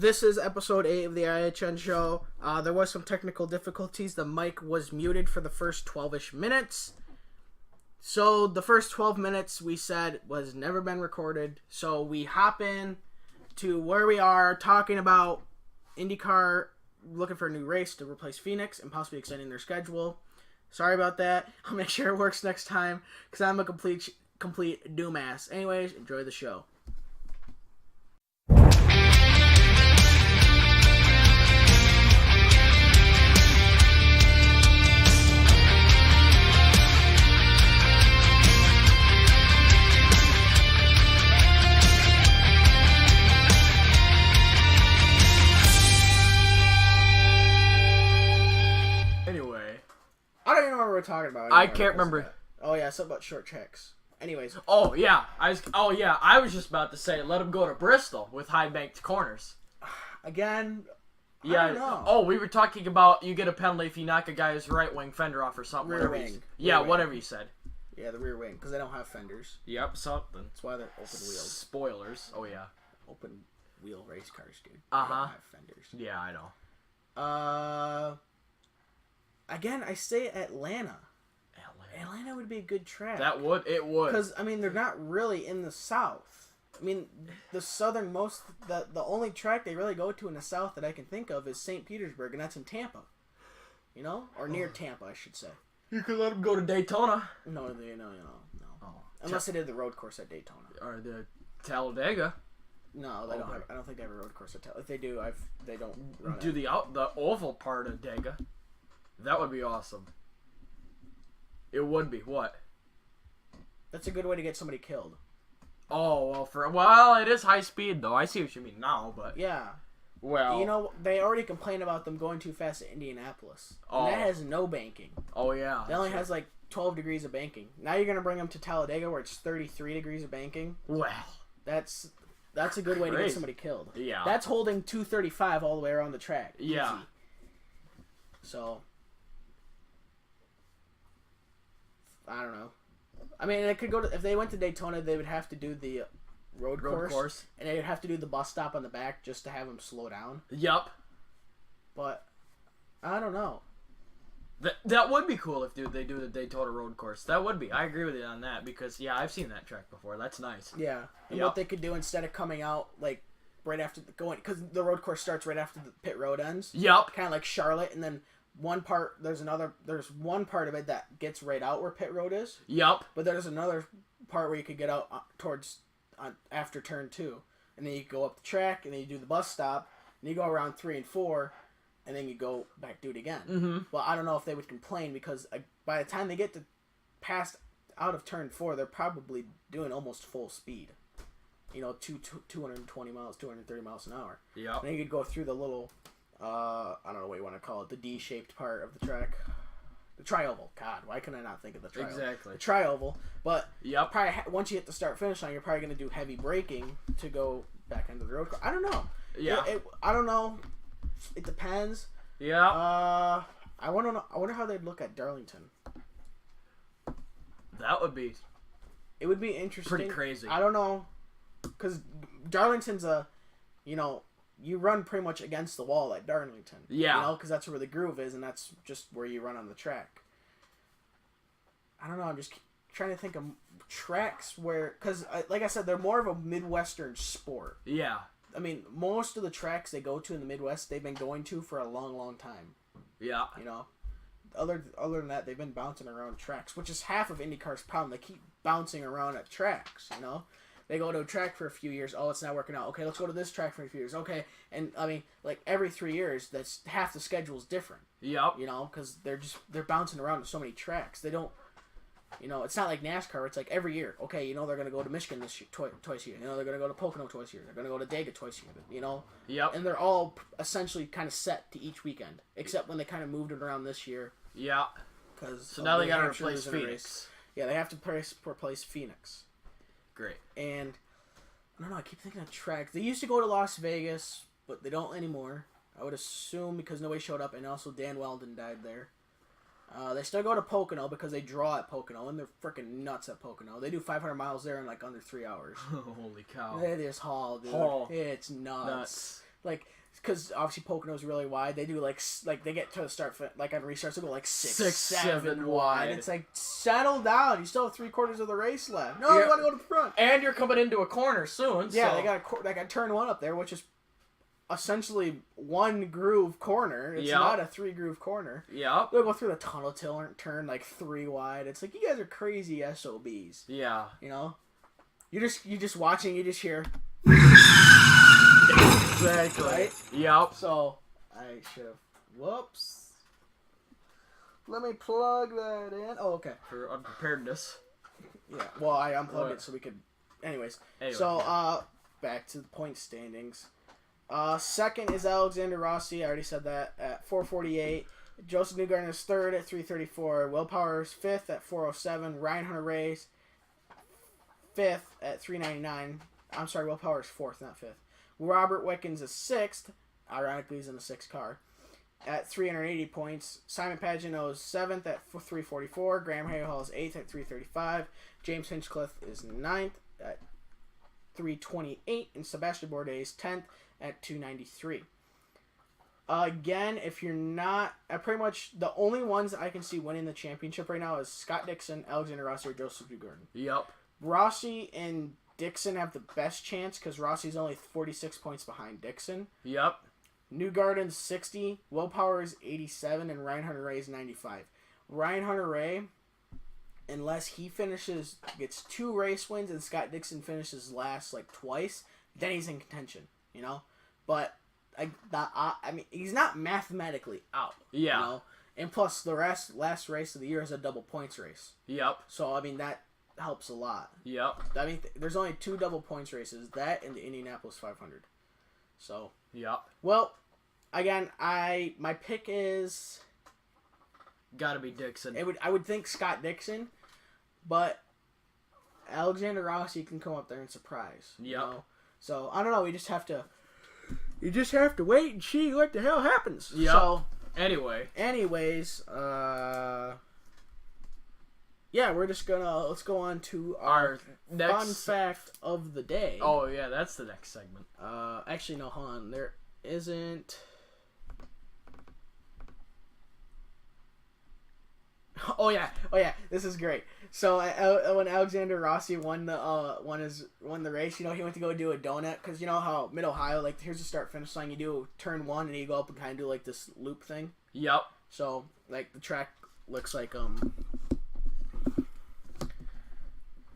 This is episode 8 of the IHN show. There was some technical difficulties. The mic was muted for the first 12-ish minutes. So the first 12 minutes we said was never been recorded. So we hop in to where we are talking about Indycar looking for a new race to replace Phoenix and possibly extending their schedule. Sorry about that. I'll make sure it works next time because I'm a complete doomass. Anyways, enjoy the show. I don't even know what we're talking about. I can't remember. Oh yeah, something about short tracks. Anyways. I was just about to say, let him go to Bristol with high banked corners. Again. Yeah. I don't know. Oh, we were talking about you get a penalty if you knock a guy's right wing fender off or something. Rear wing. Whatever you said. Yeah, the rear wing because they don't have fenders. Yep, something. That's why they're open wheels. Spoilers. Oh yeah. Open wheel race cars, dude. They don't have fenders. Yeah, I know. Again, I say Atlanta. Atlanta would be a good track. It would. Because, I mean, they're not really in the South. I mean, the southernmost, the only track they really go to in the South that I can think of is St. Petersburg, and that's in Tampa. You know? Or near Tampa, I should say. You could let them go to Daytona. No. Oh. Unless they did the road course at Daytona. Or the Talladega. No, they don't have. I don't think they have a road course at Talladega. If they do, they don't run do the oval part of Dega. That would be awesome. It would be. What? That's a good way to get somebody killed. Oh, well, it is high speed, though. I see what you mean now, but... Yeah. Well... You know, they already complain about them going too fast at Indianapolis. And that has no banking. Oh, yeah. That only has, 12 degrees of banking. Now you're going to bring them to Talladega where it's 33 degrees of banking. Well... That's a good way to get somebody killed. Yeah. That's holding 235 all the way around the track. Yeah. Easy. So... I don't know. I mean, they could go to if they went to Daytona, they would have to do the road course, and they would have to do the bus stop on the back just to have them slow down. Yup. But I don't know. That would be cool if they do the Daytona road course. That would be. I agree with you on that because I've seen that track before. That's nice. Yeah. And what they could do instead of coming out right after because the road course starts right after the pit road ends. Yup. Kind of like Charlotte, and then. There's one part of it that gets right out where pit road is. Yup. But there's another part where you could get out after turn 2. And then you go up the track, and then you do the bus stop, and you go around 3 and 4, and then you go back do it again. Mm-hmm. Well, I don't know if they would complain because by the time they get to past out of turn 4, they're probably doing almost full speed. 220 miles, 230 miles an hour. Yeah. And then you could go through the little... I don't know what you want to call it. The D-shaped part of the track. The tri-oval. God, why can I not think of the tri-oval? Exactly. The tri-oval. But probably once you hit the start-finish line, you're probably going to do heavy braking to go back into the road car. I don't know. Yeah. I don't know. It depends. Yeah. I wonder how they'd look at Darlington. That would be... It would be interesting. Pretty crazy. I don't know. Because Darlington's you run pretty much against the wall at Darlington. Yeah. Because that's where the groove is, and that's just where you run on the track. I don't know. I'm just trying to think of tracks where... Because, like I said, they're more of a Midwestern sport. Yeah. I mean, most of the tracks they go to in the Midwest, they've been going to for a long, long time. Yeah. Other than that, they've been bouncing around tracks, which is half of IndyCar's problem. They keep bouncing around at tracks, They go to a track for a few years. Oh, it's not working out. Okay, let's go to this track for a few years. Okay, and I mean, every 3 years, that's half the schedule's different. Yep. Because they're bouncing around to so many tracks. They don't, it's not like NASCAR. Where it's like every year. Okay, they're gonna go to Michigan this year, twice a year. They're gonna go to Pocono twice a year. They're gonna go to Dega twice a year. Yep. And they're all essentially kind of set to each weekend, except when they kind of moved it around this year. Yeah. So now they gotta replace Phoenix. Yeah, they have to replace Phoenix. Great. And I don't know, I keep thinking of tracks. They used to go to Las Vegas, but they don't anymore. I would assume because nobody showed up, and also Dan Weldon died there. They still go to Pocono because they draw at Pocono, and they're freaking nuts at Pocono. They do 500 miles there in under 3 hours. Holy cow. They just haul, dude. Haul. It's nuts. like because obviously Pocono's really wide. They do like they get to the start like on restarts they go like six, seven wide. It's like settle down. You still have 3/4 of the race left. No, you want to go to the front. And you're coming into a corner soon. Yeah, so. they got turn 1 up there, which is essentially 1 groove corner. It's not a 3 groove corner. Yeah. They'll go through the tunnel turn like 3 wide. It's like you guys are crazy SOBs. Yeah. You know, you just watching. You just hear. Exactly. Right? Yep. So I should have. Whoops. Let me plug that in. Oh, okay. For unpreparedness. Yeah. Well, I unplugged it so we could. Anyways. Anyway. So back to the point standings. Second is Alexander Rossi. I already said that at 448. Joseph Newgarden is third at 334. Will Power is fifth at 407. Ryan Hunter-Reay's fifth at 399. I'm sorry, Will Power is fourth, not fifth. Robert Wickens is sixth. Ironically, he's in the 6th car at 380 points. Simon Pagenaud is seventh at 344. Graham Rahal is eighth at 335. James Hinchcliffe is ninth at 328. And Sebastian Bourdais is 10th at 293. Again, if you're not... pretty much the only ones I can see winning the championship right now is Scott Dixon, Alexander Rossi, or Joseph Newgarden. Yep. Rossi and Dixon have the best chance because Rossi's only 46 points behind Dixon. Yep. Newgarden's 60, Will Power is 87, and Ryan Hunter-Reay is 95. Ryan Hunter-Reay, unless he gets 2 race wins and Scott Dixon finishes last like twice, then he's in contention, you know? But I mean, he's not mathematically out. Yeah. You know? And plus, the last race of the year is a double points race. Yep. So, I mean, that helps a lot. Yep. I mean, there's only 2 double points races, that and the Indianapolis 500. So. Yep. Well, again, my pick is. Gotta be Dixon. I would think Scott Dixon, but Alexander Rossi can come up there and surprise. Yep. You know? So I don't know. We just have to. You just have to wait and see what the hell happens. Yep. So. Anyways, yeah, we're just let's go on to our next fun fact of the day. Oh yeah, that's the next segment. Actually no, hold on. There isn't. Oh yeah, this is great. So when Alexander Rossi won the race, you know, he went to go do a donut because you know how Mid Ohio, like here's the start finish line, you do turn 1 and you go up and kind of do like this loop thing. Yep. So like the track looks like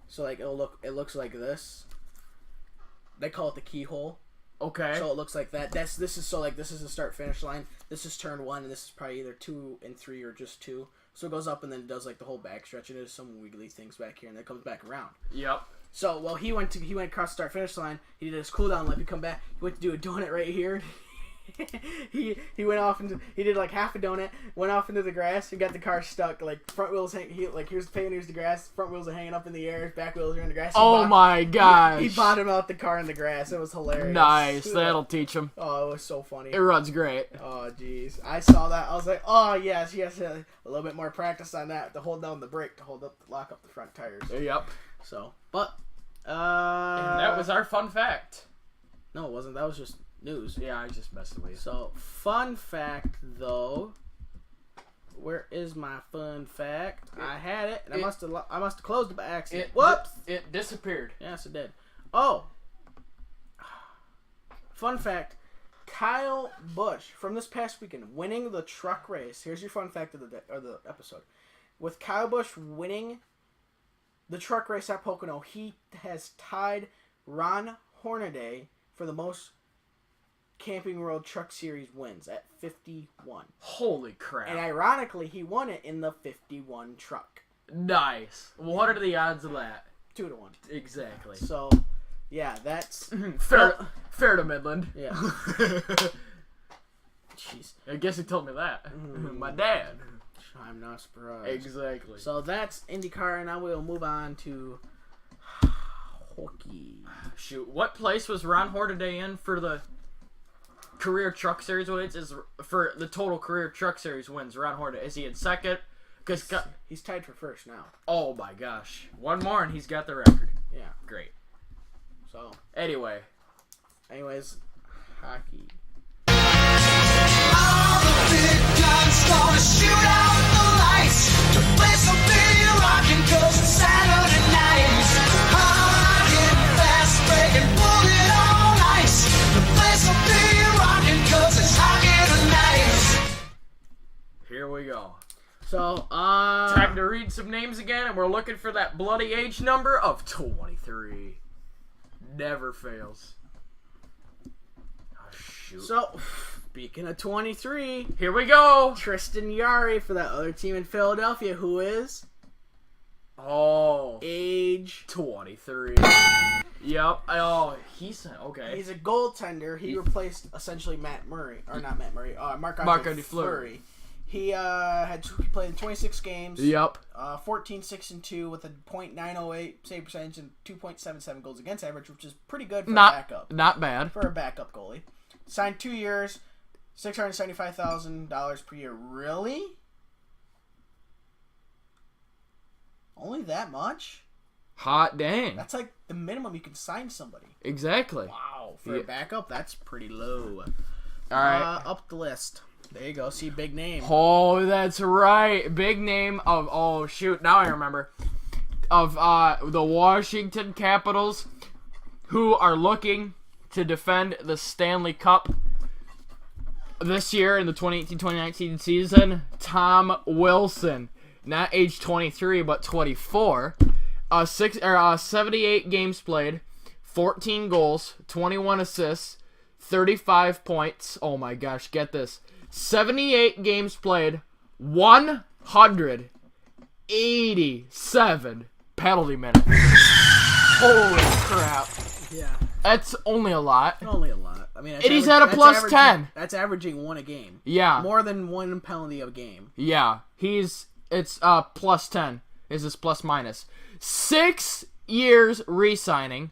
so like it looks like this. They call it the keyhole. Okay. So it looks like that. This is the start finish line. This is turn 1 and this is probably either 2 and 3 or just 2. So it goes up and then it does like the whole back stretch and there's some wiggly things back here and then it comes back around. Yep. So he went across the start finish line. He did his cool down lap. He come back. He went to do a donut right here. he went off and he did like half a donut. Went off into the grass and got the car stuck. Like front wheels here's the pavement, here's the grass. Front wheels are hanging up in the air. Back wheels are in the grass. My gosh. He bottomed out the car in the grass. It was hilarious. Nice. That'll teach him. Oh, it was so funny. It runs great. Oh, jeez. I saw that. I was like, oh, yes. A little bit more practice on that to hold down the brake, to lock up the front tires. Yep. So, but, and that was our fun fact. No, it wasn't. That was just news. Yeah, I just messed with you. So, fun fact, though. Where is my fun fact? I had it, and I must have closed it by accident. Whoops! It disappeared. Yes, it did. Oh. Fun fact. Kyle Busch, from this past weekend, winning the truck race. Here's your fun fact of the episode. With Kyle Busch winning the truck race at Pocono, he has tied Ron Hornaday for the most Camping World Truck Series wins at 51. Holy crap. And ironically, he won it in the 51 truck. Nice. What are the odds of that? 2-1. Exactly. So, yeah, that's... fair to Midland. Yeah. Jeez. I guess he told me that. My dad. I'm not surprised. Exactly. So that's IndyCar, and now we'll move on to hockey. Shoot, what place was Ron Hornaday in for the career Truck Series wins? Is for the total career Truck Series wins? Ron Hornaday, is he in second? Because he's tied for first now. Oh my gosh, one more and he's got the record. Yeah, great. So anyways, hockey. All the big guns gonna shoot out the lights. The place will be rocking 'cause it's Saturday night. Hard hitting, fast breaking, bullet on ice. The place will be rocking 'cause it's hockey tonight. Here we go. So, Time to read some names again, and we're looking for that bloody age number of 23. Never fails. Oh, shoot. So, speaking of 23, Here we go. Tristan Yari for that other team in Philadelphia, who is Oh, age. 23. Yep. Oh, he's okay. He's a goaltender. He replaced essentially Matt Murray, or not Matt Murray, Marc-Andre Fleury. He played in 26 games. Yep. 14-6-2 with a .908 save percentage and 2.77 goals against average, which is pretty good for a Not backup. not bad. For a backup goalie. Signed 2 years, $675,000 per year. Really? Only that much? Hot dang. That's like the minimum you can sign somebody. Exactly. Wow. For a backup, that's pretty low. All right. Up the list. There you go. See, big name. Oh, that's right. Big name of, oh, shoot, now I remember. Of the Washington Capitals, who are looking to defend the Stanley Cup this year in the 2018-2019 season. Tom Wilson, not age 23, but 24. 78 games played, 14 goals, 21 assists, 35 points. Oh my gosh, get this. 78 games played, 187 penalty minutes. Holy crap. Yeah. That's only a lot. Only a lot. I mean, And he's at a plus 10. That's averaging one a game. Yeah. More than one penalty a game. Yeah. It's plus 10 is his plus minus. 6 years re-signing,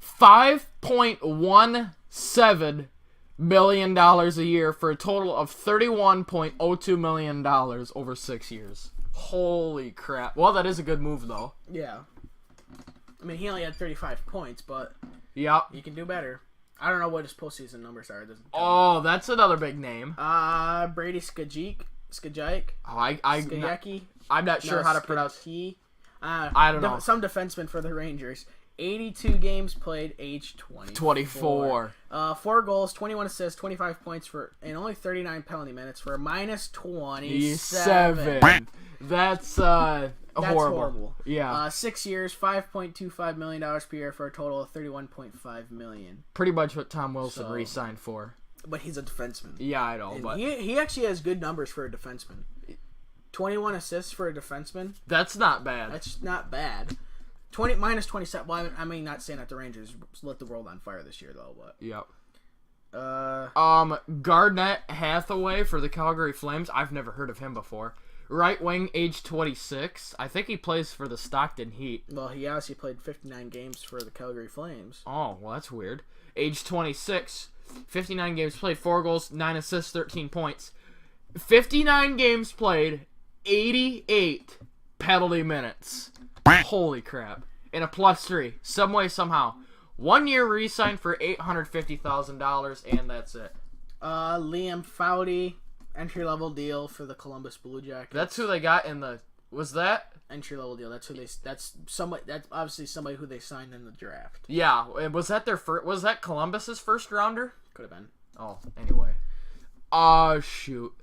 $5.17 million a year for a total of $31.02 million over 6 years. Holy crap. Well, that is a good move, though. Yeah. I mean, he only had 35 points, but Yep. he can do better. I don't know what his postseason numbers are. It doesn't tell me. Oh, that's another big name. Brady Skajek. Oh, Skajeki. I'm not sure how to pronounce. Skajeki. I don't know. Some defenseman for the Rangers. 82 games played, age 24. 4 goals, 21 assists, 25 points and only 39 penalty minutes for a minus 27. That's horrible. Yeah. 6 years, $5.25 million per year for a total of $31.5 million. Pretty much what Tom Wilson re-signed for. But he's a defenseman. Yeah, I know. And But he actually has good numbers for a defenseman. 21 assists for a defenseman. that's not bad. That's not bad. Minus 27. Well, I mean, not saying that the Rangers lit the world on fire this year, though. But Yep. uh, Garnett Hathaway for the Calgary Flames. I've never heard of him before. Right wing, age 26. I think he plays for the Stockton Heat. well, he obviously played 59 games for the Calgary Flames. Oh, well, that's weird. Age 26. 59 games played, 4 goals, 9 assists, 13 points. 59 games played, 88 penalty minutes. Holy crap. And a plus 3. Some way, somehow. 1 year re-signed for $850,000, and that's it. Liam Foudy, entry-level deal for the Columbus Blue Jackets. That's who they got in the... Was that? Entry-level deal. That's obviously somebody who they signed in the draft. Yeah. Was that their first... Was that Columbus's first rounder? Could have been. Oh, anyway. Shoot.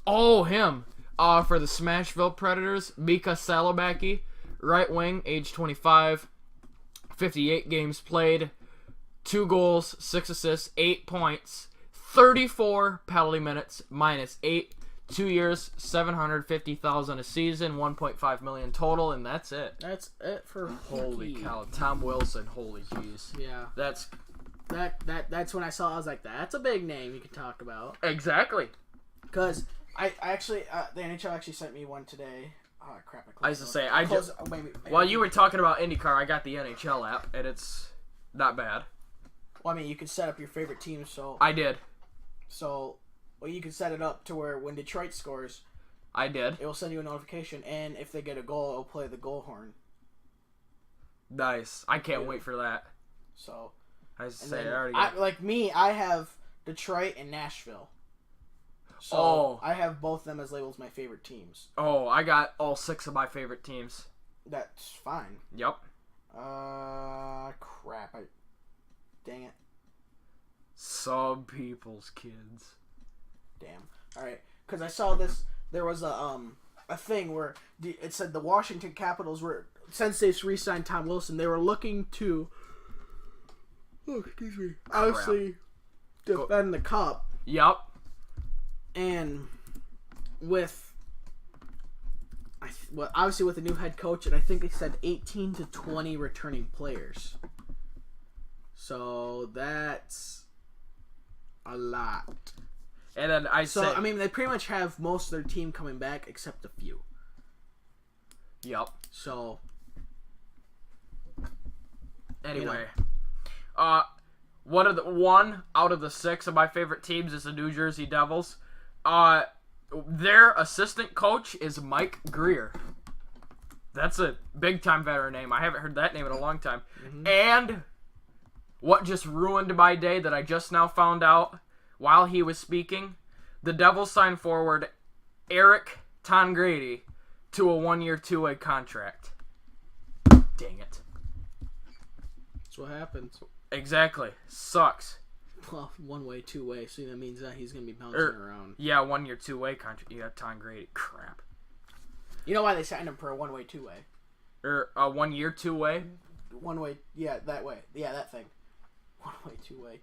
Oh, him. For the Smashville Predators, Mika Salabaki, right wing, age 25, 58 games played, 2 goals, 6 assists, 8 points, 34 penalty minutes, minus 8, 2 years, $750,000 a season, $1.5 million total, and that's it. That's it for Holy hockey. cow, Tom Wilson, holy jeez. Yeah. That's That's when I saw. I was like, that's a big name you can talk about. exactly. Because I actually, the NHL actually sent me one today. Oh crap! I was to say, While you were talking about IndyCar, I got the NHL app, and it's not bad. Well, I mean, you can set up your favorite team, so I did. You can set it up to where when Detroit scores, I did. it will send you a notification, and if they get a goal, it'll play the goal horn. Nice. I can't wait for that. So, I And say then I already got... like me, I have Detroit and Nashville. So Oh. I have both of them as labeled my favorite teams. Oh, I got all 6 of my favorite teams. That's fine. Yep. Crap. Dang it. Some people's kids. Damn. Alright. Because I saw this, there was a thing where it said the Washington Capitals were, since they've re-signed Tom Wilson, they were looking to, obviously, defend the cup. Yep. And obviously with the new head coach, and I think they said 18 to 20 returning players. So that's a lot. And then I mean, they pretty much have most of their team coming back except a few. Yep. So anyway, one out of the 6 of my favorite teams is the New Jersey Devils. Their assistant coach is Mike Greer. That's a big time veteran name. I haven't heard that name in a long time. Mm-hmm. And what just ruined my day that I just now found out while he was speaking, the Devils signed forward Eric Tangradi to a 1-year, 2-way contract. Dang it. that's what happens. Exactly. Sucks. Well, 1-way, 2-way, so that means that he's going to be bouncing around. Yeah, 1-year, 2-way contract. You got Tangradi. Crap. You know why they signed him for a 1-way, 2-way? Or a 1-year, 2-way? 1-way, yeah, that way. Yeah, that thing. 1-way, 2-way.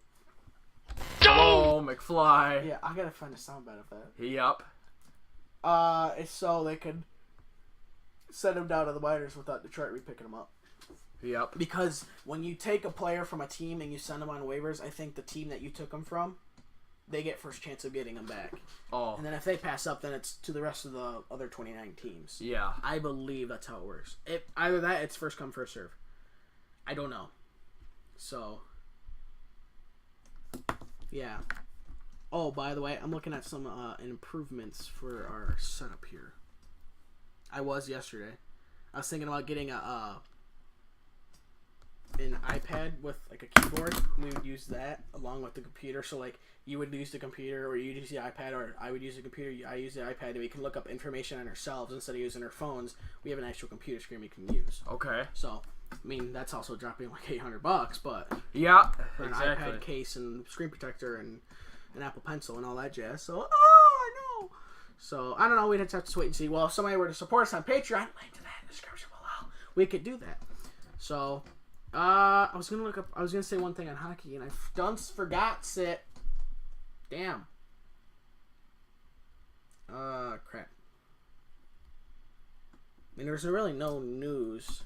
Oh, McFly. Yeah, I gotta find a soundbite of that. Yup. It's so they could send him down to the minors without Detroit re-picking him up. Yep. Because when you take a player from a team and you send them on waivers, I think the team that you took them from, they get first chance of getting them back. Oh. And then if they pass up, then it's to the rest of the other 29 teams. Yeah. I believe that's how it works. Either that, it's first come, first serve. I don't know. So, yeah. Oh, by the way, I'm looking at some improvements for our setup here. I was yesterday. I was thinking about getting an iPad with like a keyboard. We would use that along with the computer. So like you would use the computer, or you'd use the iPad, or I would use the computer. I use the iPad, and we can look up information on ourselves instead of using our phones. We have an actual computer screen we can use. Okay. So, I mean, that's also dropping like $800, but yeah, for an exactly. iPad case and screen protector and an Apple Pencil and all that jazz. So, I know. So I don't know. We'd have to wait and see. Well, if somebody were to support us on Patreon, link to that in the description below. We could do that. So. I was gonna say one thing on hockey, and I done forgot it. Damn. Crap. I mean, there's really no news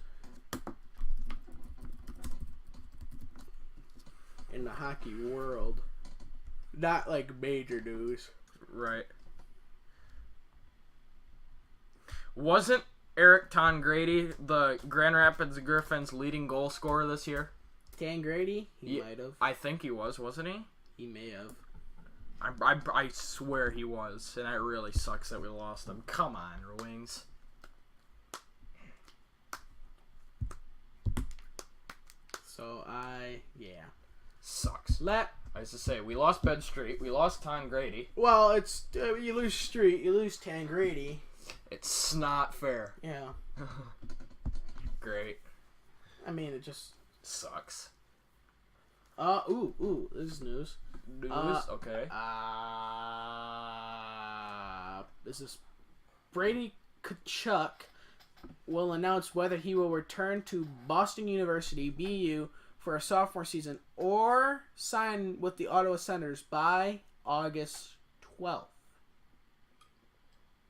in the hockey world. Not like major news. Right. Wasn't Eric Tangradi the Grand Rapids Griffins leading goal scorer this year? Tangradi? He might have. I think he was, wasn't he? He may have. I swear he was, and it really sucks that we lost him. Come on, Wings. So, yeah. Sucks. I used to say, we lost Ben Street, we lost Tangradi. Well, it's, you lose Street, you lose Tangradi. It's not fair. Yeah. Great. I mean, it just sucks. This is news. Okay. This is Brady Tkachuk will announce whether he will return to Boston University, BU, for a sophomore season or sign with the Ottawa Senators by August 12th.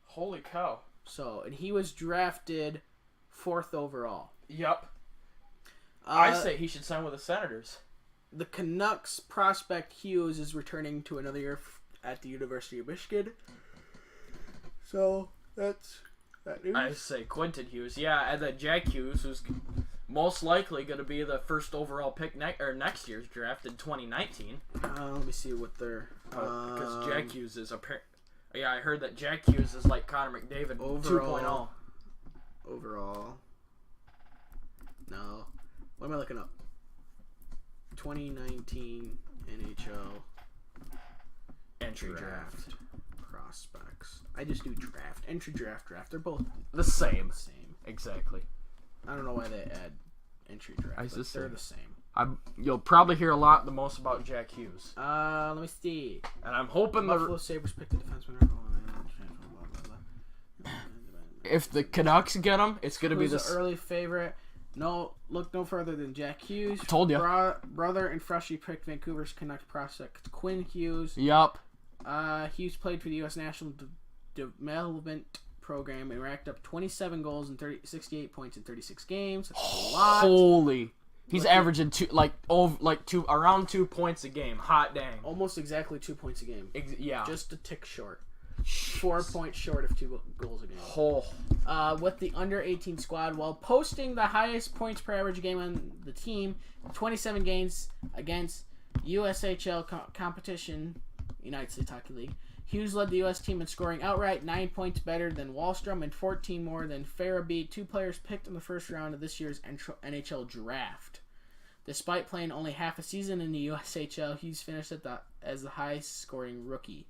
Holy cow. So, and he was drafted 4th overall. Yep. I say he should sign with the Senators. The Canucks prospect Hughes is returning to another year at the University of Michigan. So, that's that news. I say Quentin Hughes. Yeah, and then Jack Hughes, who's most likely going to be the first overall pick next year's draft in 2019. Let me see what they're... Because Jack Hughes is yeah, I heard that Jack Hughes is like Connor McDavid 2.0. Overall. No. What am I looking up? 2019 NHL Entry draft. prospects. I just do draft. Entry draft. They're both The same. the same. Exactly. I don't know why they add entry draft. I But just they're say- the same. You'll probably hear the most about Jack Hughes. Let me see. And I'm hoping Buffalo Sabres picked the defenseman. if the Canucks get him, it's going to be Who's this. the early favorite? No, look no further than Jack Hughes. Told ya. Brother and freshly picked Vancouver's Canucks prospect Quinn Hughes. Yup. Hughes played for the U.S. National Development Program and racked up 27 goals and 68 points in 36 games. That's a lot. Holy. He's averaging around 2 points a game. Hot dang. Almost exactly 2 points a game. Yeah. Just a tick short. 4 points short of 2 goals a game. Oh. With the under-18 squad, while posting the highest points per average game on the team, 27 games against USHL competition, United States Hockey League. Hughes led the U.S. team in scoring outright, 9 points better than Wallstrom and 14 more than Farabee, 2 players picked in the first round of this year's NHL draft. Despite playing only half a season in the USHL, Hughes finished as the highest scoring rookie.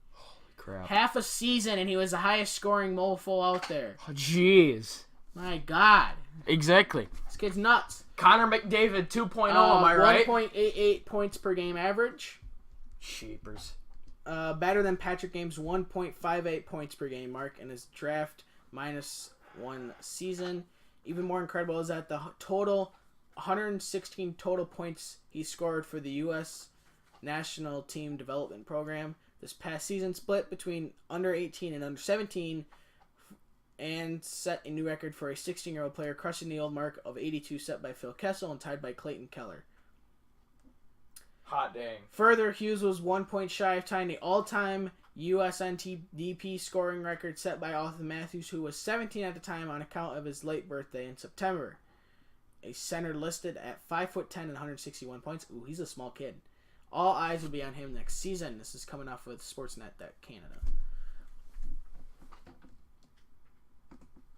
Crap. Half a season, and he was the highest scoring mofo out there. Jeez. My God. Exactly. This kid's nuts. Connor McDavid 2.0, am I right? 1.88 points per game average. Sheepers. Better than Patrick Game's 1.58 points per game mark in his draft -1 season. Even more incredible is that the total 116 total points he scored for the U.S. National Team Development Program this past season, split between under 18 and under 17, and set a new record for a 16-year-old player, crushing the old mark of 82 set by Phil Kessel and tied by Clayton Keller. Hot dang. Further, Hughes was 1 point shy of tying the all-time USNTDP scoring record set by Austin Matthews, who was 17 at the time on account of his late birthday in September. A center listed at 5'10" and 161 points. Ooh, he's a small kid. All eyes will be on him next season. This is coming off with Sportsnet Canada.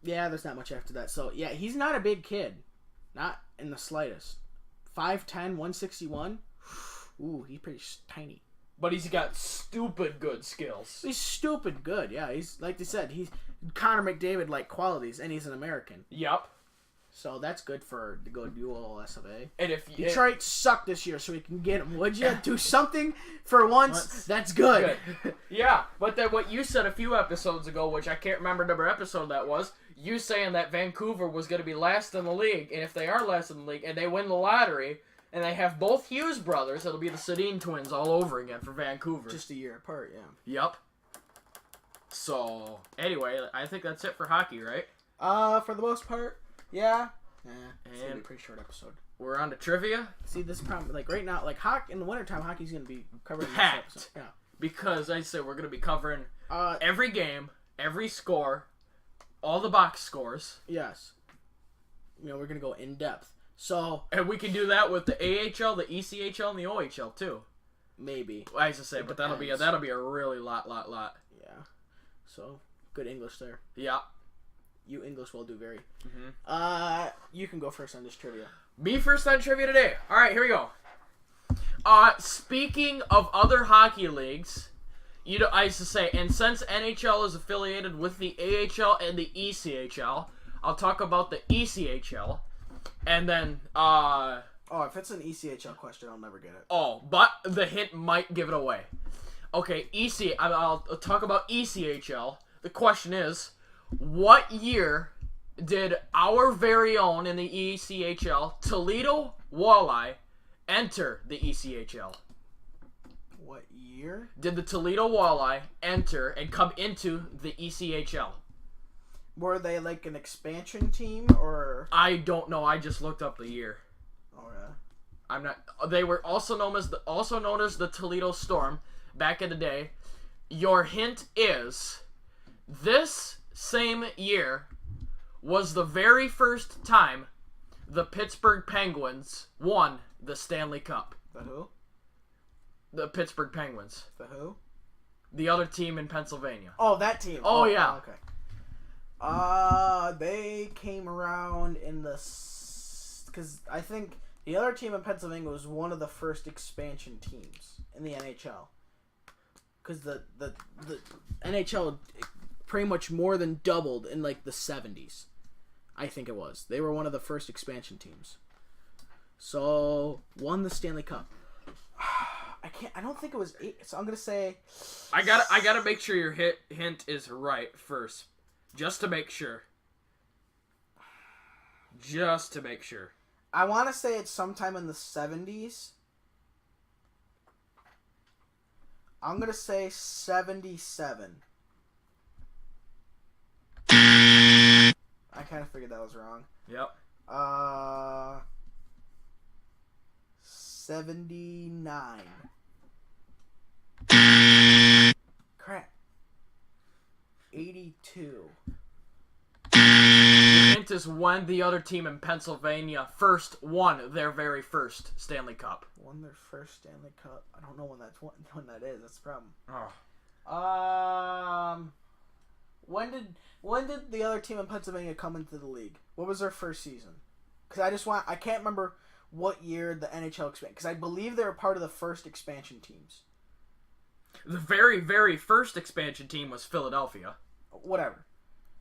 Yeah, there's not much after that. So, yeah, he's not a big kid. Not in the slightest. 5'10", 161. Ooh, he's pretty tiny. But he's got stupid good skills. He's stupid good, yeah. He's, like they said, he's Connor McDavid-like qualities, and he's an American. Yup. So that's good to go do all S of A. And if Detroit sucked this year, so we can get him. Would you do something for once? That's good. Yeah, but then what you said a few episodes ago, which I can't remember number episode that was, you saying that Vancouver was going to be last in the league, and if they are last in the league, and they win the lottery, and they have both Hughes brothers, it'll be the Sedin twins all over again for Vancouver. Just a year apart, yeah. Yup. So, anyway, I think that's it for hockey, right? For the most part, yeah. It's gonna be a pretty short episode. We're on to trivia. See, this problem, like right now, like in the wintertime, hockey's gonna be covering this Packed. episode. Yeah. Because, I said, we're going to be covering Uh, every game, every score, all the box scores. yes. You know, we're gonna go in depth. So And we can do that with the AHL, the ECHL, and the OHL, too. maybe, I used to say, but that'll be a really lot. yeah. So good English there. Yeah. You English will do very. Mm-hmm. You can go first on this trivia. Me first on trivia today. All right, here we go. Speaking of other hockey leagues, I used to say, and since NHL is affiliated with the AHL and the ECHL, I'll talk about the ECHL, and then If it's an ECHL question, I'll never get it. but the hint might give it away. Okay, I'll talk about ECHL. The question is, what year did our very own in the ECHL, Toledo Walleye, enter the ECHL? What year? Did the Toledo Walleye enter and come into the ECHL? Were they like an expansion team or? I don't know. I just looked up the year. Oh yeah. I'm not. They were also known as the Toledo Storm back in the day. Your hint is this same year was the very first time the Pittsburgh Penguins won the Stanley Cup. The who? The Pittsburgh Penguins. The who? The other team in Pennsylvania. Oh, that team. Oh, yeah. Okay. They came around in the because I think The other team in Pennsylvania was one of the first expansion teams in the NHL. Because the NHL pretty much more than doubled in like the 70s. I think it was. They were one of the first expansion teams. So, won the Stanley Cup. I don't think it was 8. So I'm going to say... I gotta make sure your hint is right first. Just to make sure. I want to say it's sometime in the 70s. I'm going to say 77. I kind of figured that was wrong. Yep. 79. Crap. 82. The hint is when the other team in Pennsylvania first won their very first Stanley Cup. Won their first Stanley Cup. I don't know when that is. That's the problem. Oh. When did the other team in Pennsylvania come into the league? What was their first season? Because I can't remember what year the NHL expanded. Because I believe they were part of the first expansion teams. The very, very first expansion team was Philadelphia. Whatever.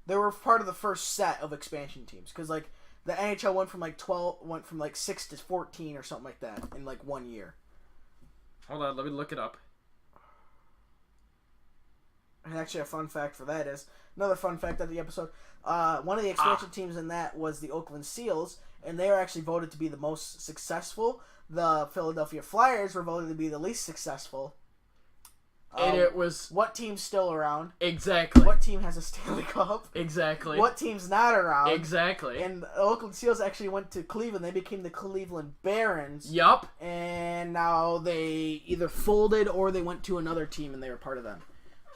They were part of the first set of expansion teams. Because like the NHL went from like 6 to 14 or something like that in like 1 year. Hold on, let me look it up. And actually, a fun fact for that is another fun fact of the episode. One of the expansion teams in that was the Oakland Seals, and they were actually voted to be the most successful. The Philadelphia Flyers were voted to be the least successful. And it was... What team's still around? Exactly. What team has a Stanley Cup? Exactly. What team's not around? Exactly. And the Oakland Seals actually went to Cleveland. They became the Cleveland Barons. Yup. And now they either folded or they went to another team and they were part of them.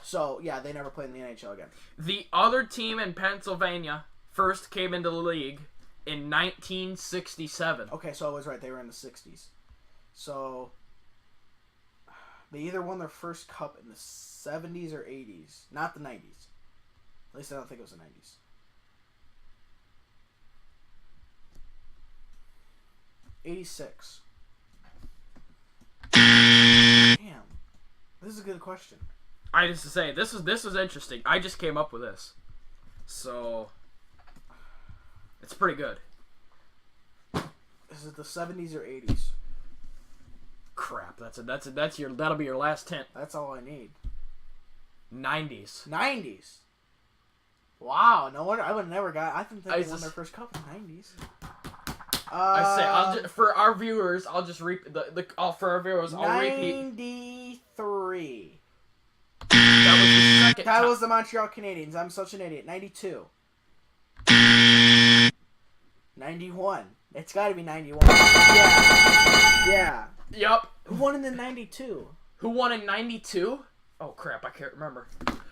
So, yeah, they never played in the NHL again. The other team in Pennsylvania first came into the league in 1967. Okay, so I was right. They were in the 60s. So, they either won their first cup in the 70s or 80s. Not the 90s. At least I don't think it was the 90s. '86. Damn. This is a good question. I just to say this is interesting. I just came up with this, so it's pretty good. Is it the 70s or 80s? Crap, that'll be your last hint. That's all I need. 90s. 90s. Wow, no wonder I would have never got. I think they won just- their first cup in the 90s. I say for our viewers, I'll just repeat for our viewers. I'll repeat. 93. That was the second. That time. was the Montreal Canadiens. I'm such an idiot. 92. 91. It's got to be 91. Yeah. Yup. Who won in the 92? Who won in 92? Oh crap, I can't remember.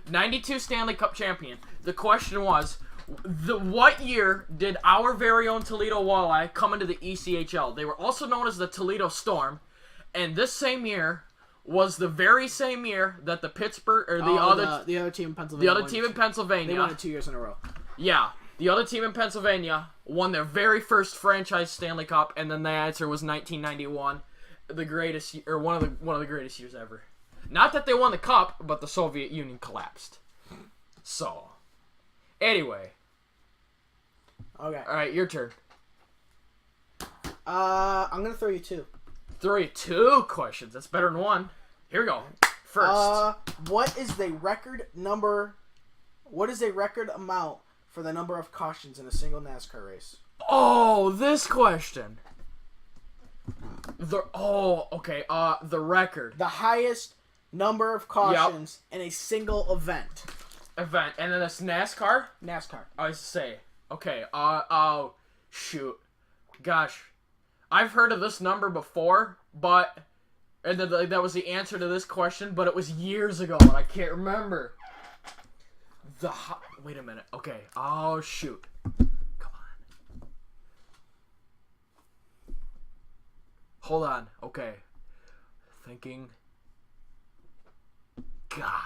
92 Stanley Cup champion. The question was, what year did our very own Toledo Walleye come into the ECHL? They were also known as the Toledo Storm, and this same year was the very same year that the Pittsburgh or the other team in Pennsylvania. The other team in Pennsylvania. They won it 2 years in a row. Yeah, the other team in Pennsylvania won their very first franchise Stanley Cup, and then the answer was 1991, the greatest or one of the greatest years ever. Not that they won the cup, but the Soviet Union collapsed. So, anyway. Okay. All right, your turn. I'm gonna throw you two. Throw you two questions. That's better than one. Here we go. First. What is the record number? What is a record amount for the number of cautions in a single NASCAR race? Oh, this question. The record. The highest number of cautions in a single event. And then it's NASCAR? NASCAR. I say. Okay, oh, shoot. Gosh. I've heard of this number before, but... And then, that was the answer to this question, but it was years ago, and I can't remember. Wait a minute. Okay. Oh, shoot. Come on. Hold on. Okay. Thinking... God.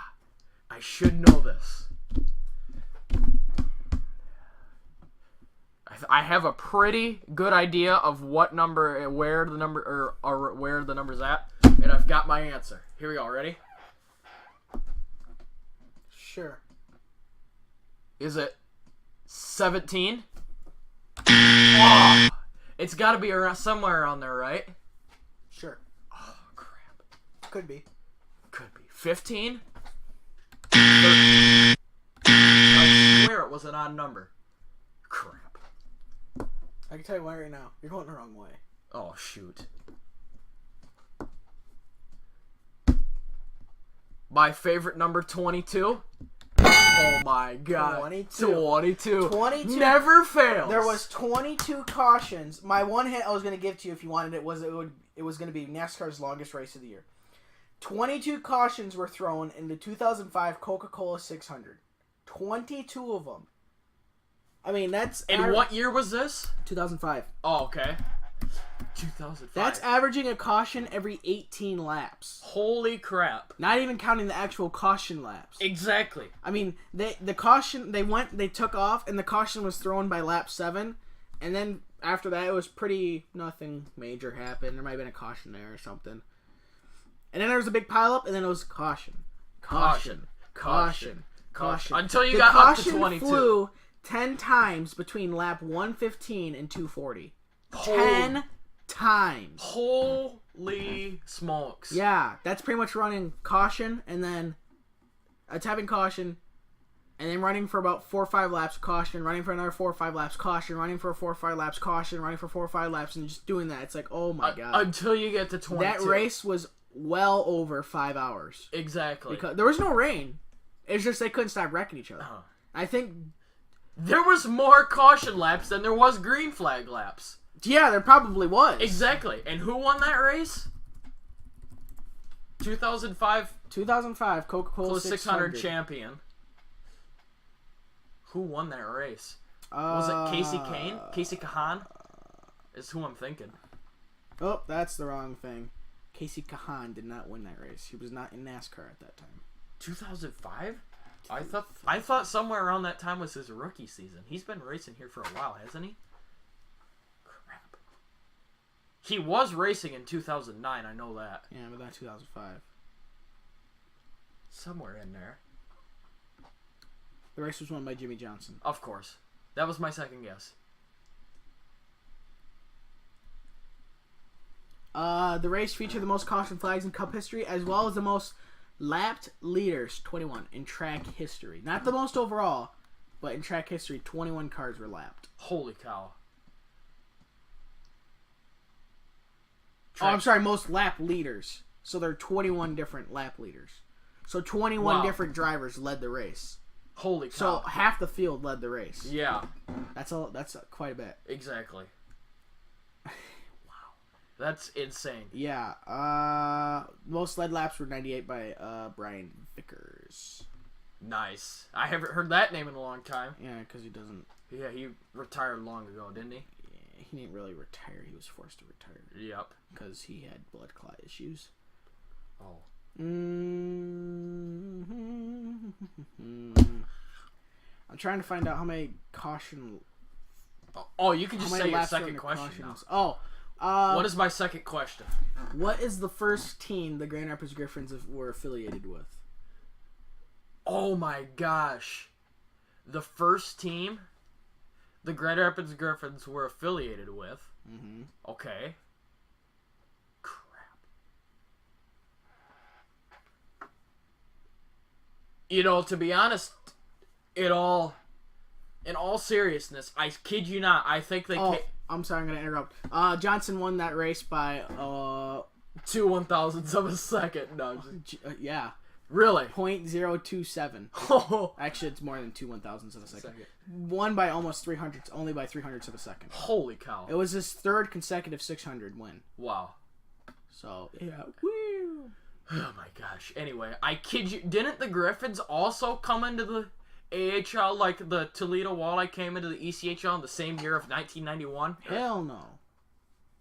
I should know this. I have a pretty good idea of what number, where the number, or where the number's at, and I've got my answer. Here we go. Ready? Sure. Is it 17? Oh, it's got to be around somewhere around there, right? Sure. Oh crap! Could be. Could be 15. 13. I swear it was an odd number. Crap. I can tell you why right now. You're going the wrong way. Oh shoot. My favorite number 22. Oh my god. 22. 22. Never fails. There was 22 cautions. My one hint I was going to give to you if you wanted it was it was going to be NASCAR's longest race of the year. 22 cautions were thrown in the 2005 Coca-Cola 600. 22 of them. I mean, that's... And what year was this? 2005. Oh, okay. 2005. That's averaging a caution every 18 laps. Holy crap. Not even counting the actual caution laps. Exactly. I mean, they took off, and the caution was thrown by lap 7, and then after that, it was nothing major happened. There might have been a caution there or something. And then there was a big pileup, and then it was caution. Until you got up to 22. The caution flew 10 times between lap 115 and 240. 10 times. Holy smokes. Yeah, that's pretty much running caution, and then having caution, and then running for about 4 or 5 laps, caution, running for another 4 or 5 laps, caution, running for 4 or 5 laps, caution, running for 4 or 5 laps, and just doing that. It's like, oh my god. Until you get to 22. That race was well over 5 hours. Exactly. Because there was no rain. It's just they couldn't stop wrecking each other. I think... There was more caution laps than there was green flag laps. Yeah, there probably was. Exactly. And who won that race? 2005 Coca-Cola 600 champion. Who won that race? Was it Casey Kane? Casey Kahan? Is who I'm thinking. Oh, that's the wrong thing. Casey Kahan did not win that race. He was not in NASCAR at that time. 2005? I thought somewhere around that time was his rookie season. He's been racing here for a while, hasn't he? Crap. He was racing in 2009, I know that. Yeah, but not 2005. Somewhere in there. The race was won by Jimmy Johnson. Of course. That was my second guess. The race featured the most caution flags in Cup history, as well as the most lapped leaders, 21, in track history. Not the most overall, but in track history, 21 cars were lapped. Holy cow. Oh, I'm sorry, most lap leaders. So there are 21 different lap leaders. So 21 different drivers led the race. Holy cow. So half the field led the race. Yeah. That's quite a bit. Exactly. Wow. That's insane. Yeah. Most led laps were 98 by Brian Vickers. Nice. I haven't heard that name in a long time. Yeah, because he doesn't... Yeah, he retired long ago, didn't he? Yeah, he didn't really retire. He was forced to retire. Yep. Because he had blood clot issues. Oh. I'm trying to find out how many caution... Oh, you can just say your second question now. Oh. What is my second question? What is the first team the Grand Rapids Griffins were affiliated with? Oh my gosh. The first team the Grand Rapids Griffins were affiliated with. Mm-hmm. Okay. Crap. You know, to be honest, in all seriousness, I kid you not, I think they... I'm sorry, I'm going to interrupt. Johnson won that race by... 2 1,000ths of a second. No, yeah. Really? 0.027. Oh. Actually, it's more than 2 1,000ths of a second. Won by almost 300, only by 300ths of a second. Holy cow. It was his third consecutive 600 win. Wow. So, yeah. Woo. Oh my gosh. Anyway, I kid you. Didn't the Griffins also come into the AHL like the Toledo Walleye came into the ECHL in the same year of 1991? Hell no.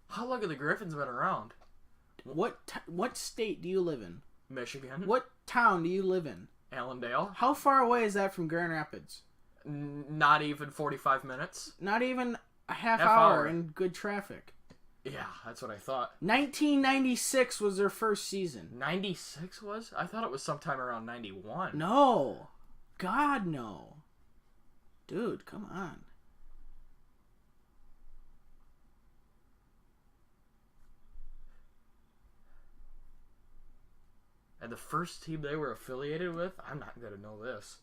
How long have the Griffins been around? What state do you live in? Michigan. What town do you live in? Allendale. How far away is that from Grand Rapids? Not even 45 minutes. Not even A half Half hour hour. in good traffic. Yeah, that's what I thought. 1996 was their first season. 96 was? I thought it was sometime around 91. No. God, no. Dude, come on. And the first team they were affiliated with? I'm not going to know this.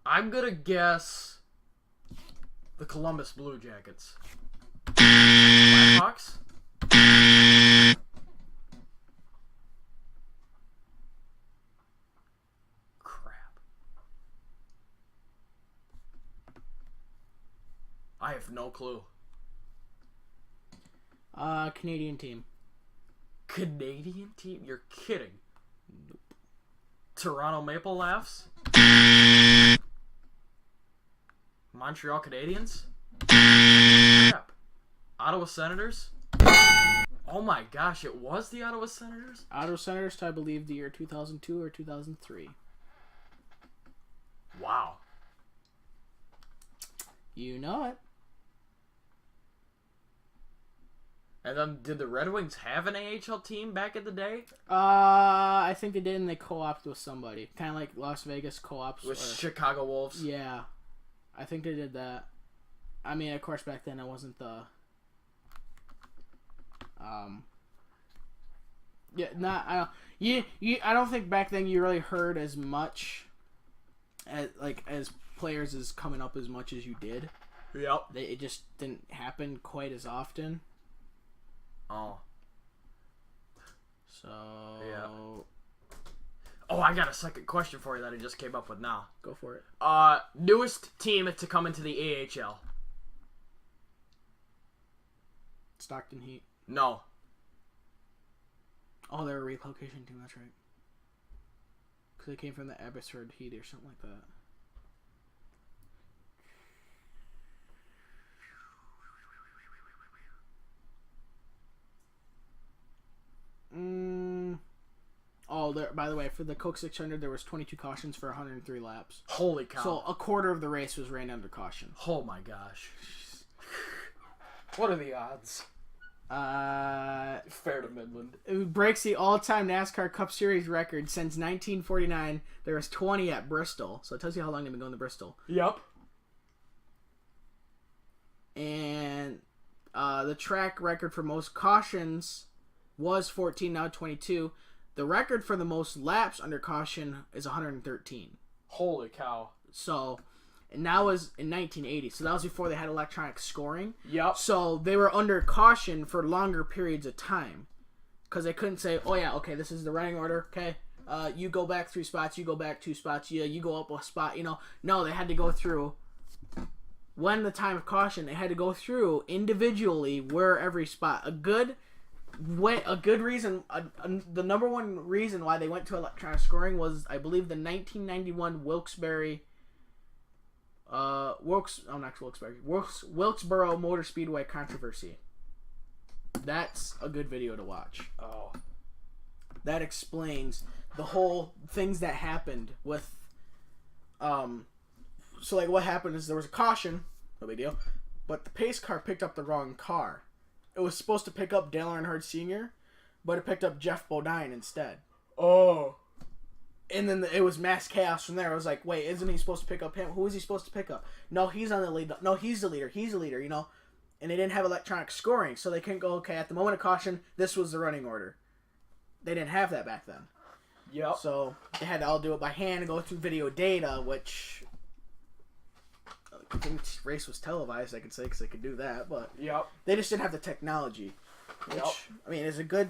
I'm going to guess the Columbus Blue Jackets. Blackhawks? Crap. I have no clue. Canadian team. Canadian team? You're kidding. Nope. Toronto Maple Laughs? Montreal Canadiens? Crap. Ottawa Senators? Oh my gosh, it was the Ottawa Senators? Ottawa Senators to, I believe, the year 2002 or 2003. Wow. You know it. And then, did the Red Wings have an AHL team back in the day? I think they did, and they co-opted with somebody. Kind of like Las Vegas co-ops. With Chicago Wolves? Yeah. I think they did that. I mean, of course, back then it wasn't the... Yeah, not... I don't think back then you really heard as much as players as coming up as much as you did. Yep. It just didn't happen quite as often. Oh. So... Yeah. Oh, I got a second question for you that I just came up with now. Go for it. Newest team to come into the AHL. Stockton Heat. No. Oh, they're a relocation team, that's right. Because they came from the Abbotsford Heat or something like that. Oh, by the way, for the Coke 600, there was 22 cautions for 103 laps. Holy cow. So a quarter of the race was ran under caution. Oh my gosh. What are the odds? Fair to Midland. It breaks the all-time NASCAR Cup Series record since 1949. There was 20 at Bristol. So it tells you how long they've been going to Bristol. Yep. And the track record for most cautions was 14, now 22. The record for the most laps under caution is 113. Holy cow. So, and that was in 1980. So that was before they had electronic scoring. Yep. So they were under caution for longer periods of time. Because they couldn't say, oh yeah, okay, this is the running order, okay? You go back 3 spots, you go back 2 spots, yeah, you go up a spot, you know. No, they had to go through, when the time of caution, they had to go through individually where every spot. A good reason, the number one reason why they went to electronic scoring was, I believe, the 1991 Wilkesboro Motor Speedway controversy. That's a good video to watch. Oh. That explains the whole things that happened with, so like what happened is there was a caution, no big deal, but the pace car picked up the wrong car. It was supposed to pick up Dale Earnhardt Sr., but it picked up Jeff Bodine instead. Oh. And then it was mass chaos from there. I was like, wait, isn't he supposed to pick up him? Who is he supposed to pick up? No, he's on the lead. No, he's the leader. He's the leader, you know? And they didn't have electronic scoring, so they couldn't go, okay, at the moment of caution, this was the running order. They didn't have that back then. Yep. So they had to all do it by hand and go through video data, which I think the race was televised, I could say, because they could do that, but Yep. they just didn't have the technology. Which, Yep. I mean, is a good...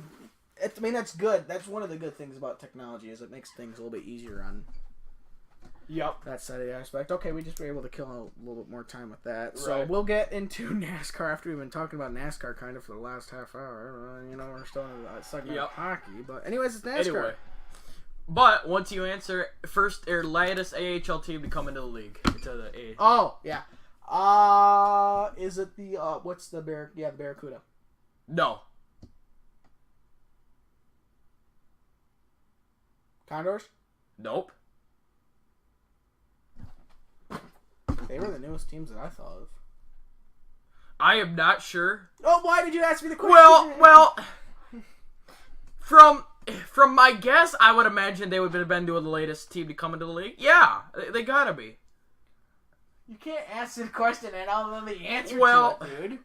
I mean, that's good. That's one of the good things about technology, is it makes things a little bit easier on Yep. that side of the aspect. Okay, we just were able to kill a little bit more time with that. So Right. we'll get into NASCAR after we've been talking about NASCAR kind of for the last half hour. You know, we're still in the segment Yep. of hockey. But anyways, it's NASCAR. Anyway. But once you answer, first or latest AHL team to come into the league. Into the A. Oh, yeah. Is it the, what's the Bear? Yeah, the Barracuda. No. Condors? Nope. They were the newest teams that I thought of. I am not sure. Oh, why did you ask me the question? Well, from my guess, I would imagine they would have been doing the latest team to come into the league. Yeah, they gotta be. You can't ask the question and I'll know the answer Well, to it, dude.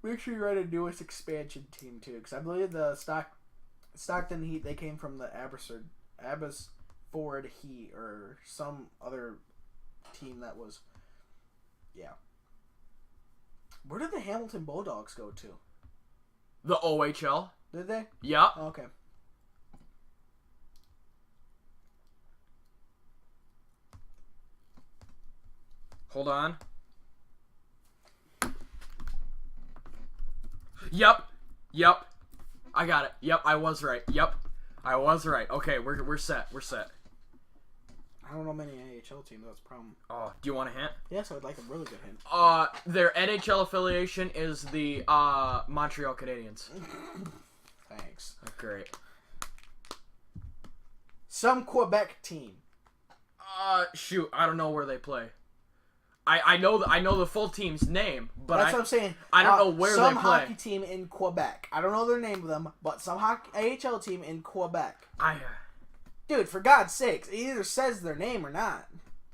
Make sure you write a newest expansion team, too, because I believe the Stockton Heat, they came from the Abbotsford Heat, or some other team that was... Yeah. Where did the Hamilton Bulldogs go to? The OHL. Did they? Yeah. Oh, okay. Hold on. Yep. I got it. Yep, I was right. Yep. I was right. Okay, we're set. We're set. I don't know many AHL teams, that's a problem. Oh, do you want a hint? Yes, I would like a really good hint. Their NHL affiliation is the Montreal Canadiens. Thanks. Great. Some Quebec team. Shoot, I don't know where they play. I know the full team's name, but that's what I'm saying. I don't know where they play. Some hockey team in Quebec. I don't know their name of them, but some AHL team in Quebec. Dude, for God's sakes, it either says their name or not.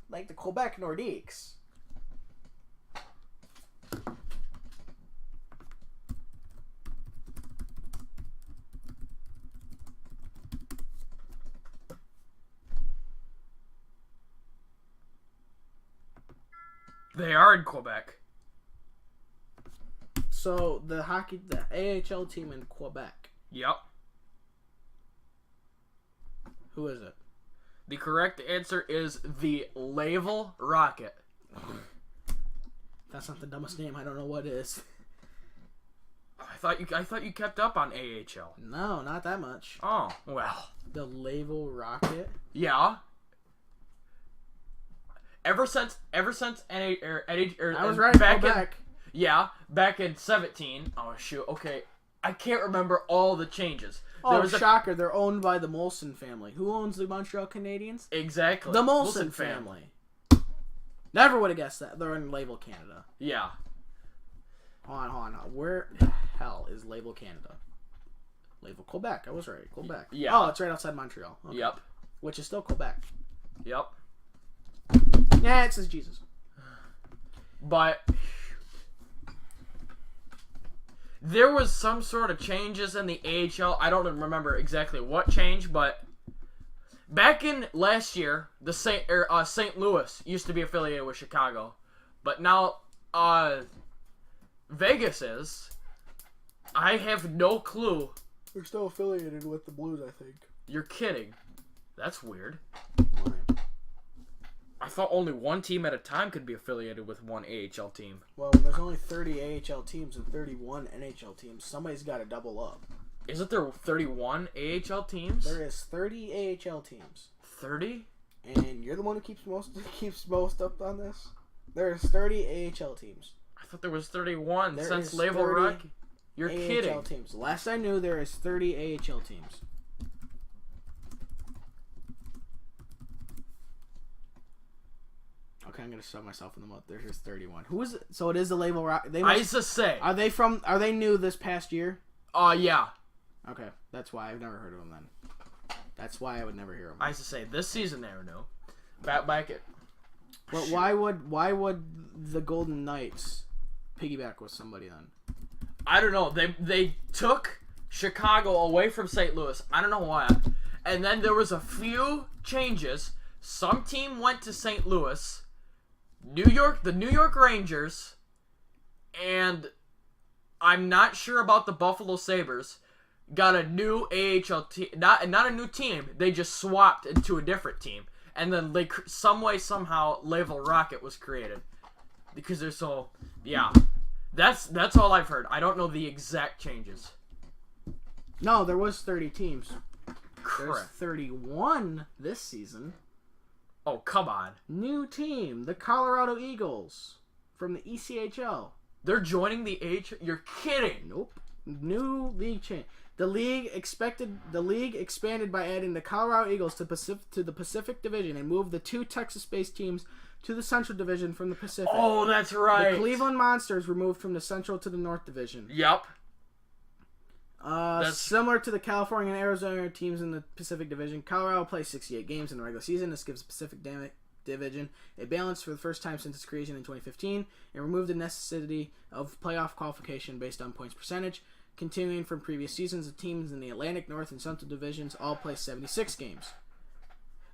Like the Quebec Nordiques. They are in Quebec. So the AHL team in Quebec. Yep. Who is it? The correct answer is the Laval Rocket. That's not the dumbest name. I don't know what it is. I thought you kept up on AHL. No, not that much. Oh, well. The Laval Rocket. Yeah. Ever since I was right. Quebec. Back in 17. Oh shoot. Okay, I can't remember all the changes. Oh, shocker! They're owned by the Molson family. Who owns the Montreal Canadiens? Exactly. The Molson family. Never would have guessed that. They're in Laval, Canada. Yeah. Hold on. Where the hell is Laval, Canada? Laval, Quebec. I was right. Quebec. Yeah. Oh, it's right outside Montreal. Okay. Yep. Which is still Quebec. Yep. Yeah, it says Jesus. But there was some sort of changes in the AHL. I don't remember exactly what changed, but back in last year, the St. Louis used to be affiliated with Chicago, but now Vegas is. I have no clue. They're still affiliated with the Blues, I think. You're kidding. That's weird. I thought only one team at a time could be affiliated with one AHL team. Well, when there's only 30 AHL teams and 31 NHL teams, somebody's got to double up. Isn't there 31 AHL teams? There is 30 AHL teams. 30? And you're the one who keeps most up on this? There's 30 AHL teams. I thought there was 31 there since Laval Rock. You're AHL kidding. Teams. Last I knew, there is 30 AHL teams. Okay, I'm gonna shove myself in the mouth. There's just 31. Who is it? So it is the Laval Rock. I used to say. Are they new this past year? Yeah. Okay, that's why I've never heard of them then. That's why I would never hear them. I used to say this season they were new. Back it. But Shoot. why would the Golden Knights piggyback with somebody then? I don't know. They took Chicago away from St. Louis. I don't know why. And then there was a few changes. Some team went to St. Louis. The New York Rangers, and I'm not sure about the Buffalo Sabres, got a new AHL team. Not a new team. They just swapped into a different team. And then somehow Laval Rocket was created. Because they're so... Yeah. That's all I've heard. I don't know the exact changes. No, there was 30 teams. Correct. There's 31 this season. Oh, come on. New team, the Colorado Eagles from the ECHL. They're joining the AHL? You're kidding. Nope. New league change. The league expanded by adding the Colorado Eagles to the Pacific Division and moved the 2 Texas-based teams to the Central Division from the Pacific. Oh, that's right. The Cleveland Monsters were moved from the Central to the North Division. Yep. Similar to the California and Arizona teams in the Pacific Division, Colorado plays 68 games in the regular season. This gives the Pacific Division a balance for the first time since its creation in 2015 and removed the necessity of playoff qualification based on points percentage. Continuing from previous seasons, the teams in the Atlantic, North, and Central Divisions all play 76 games.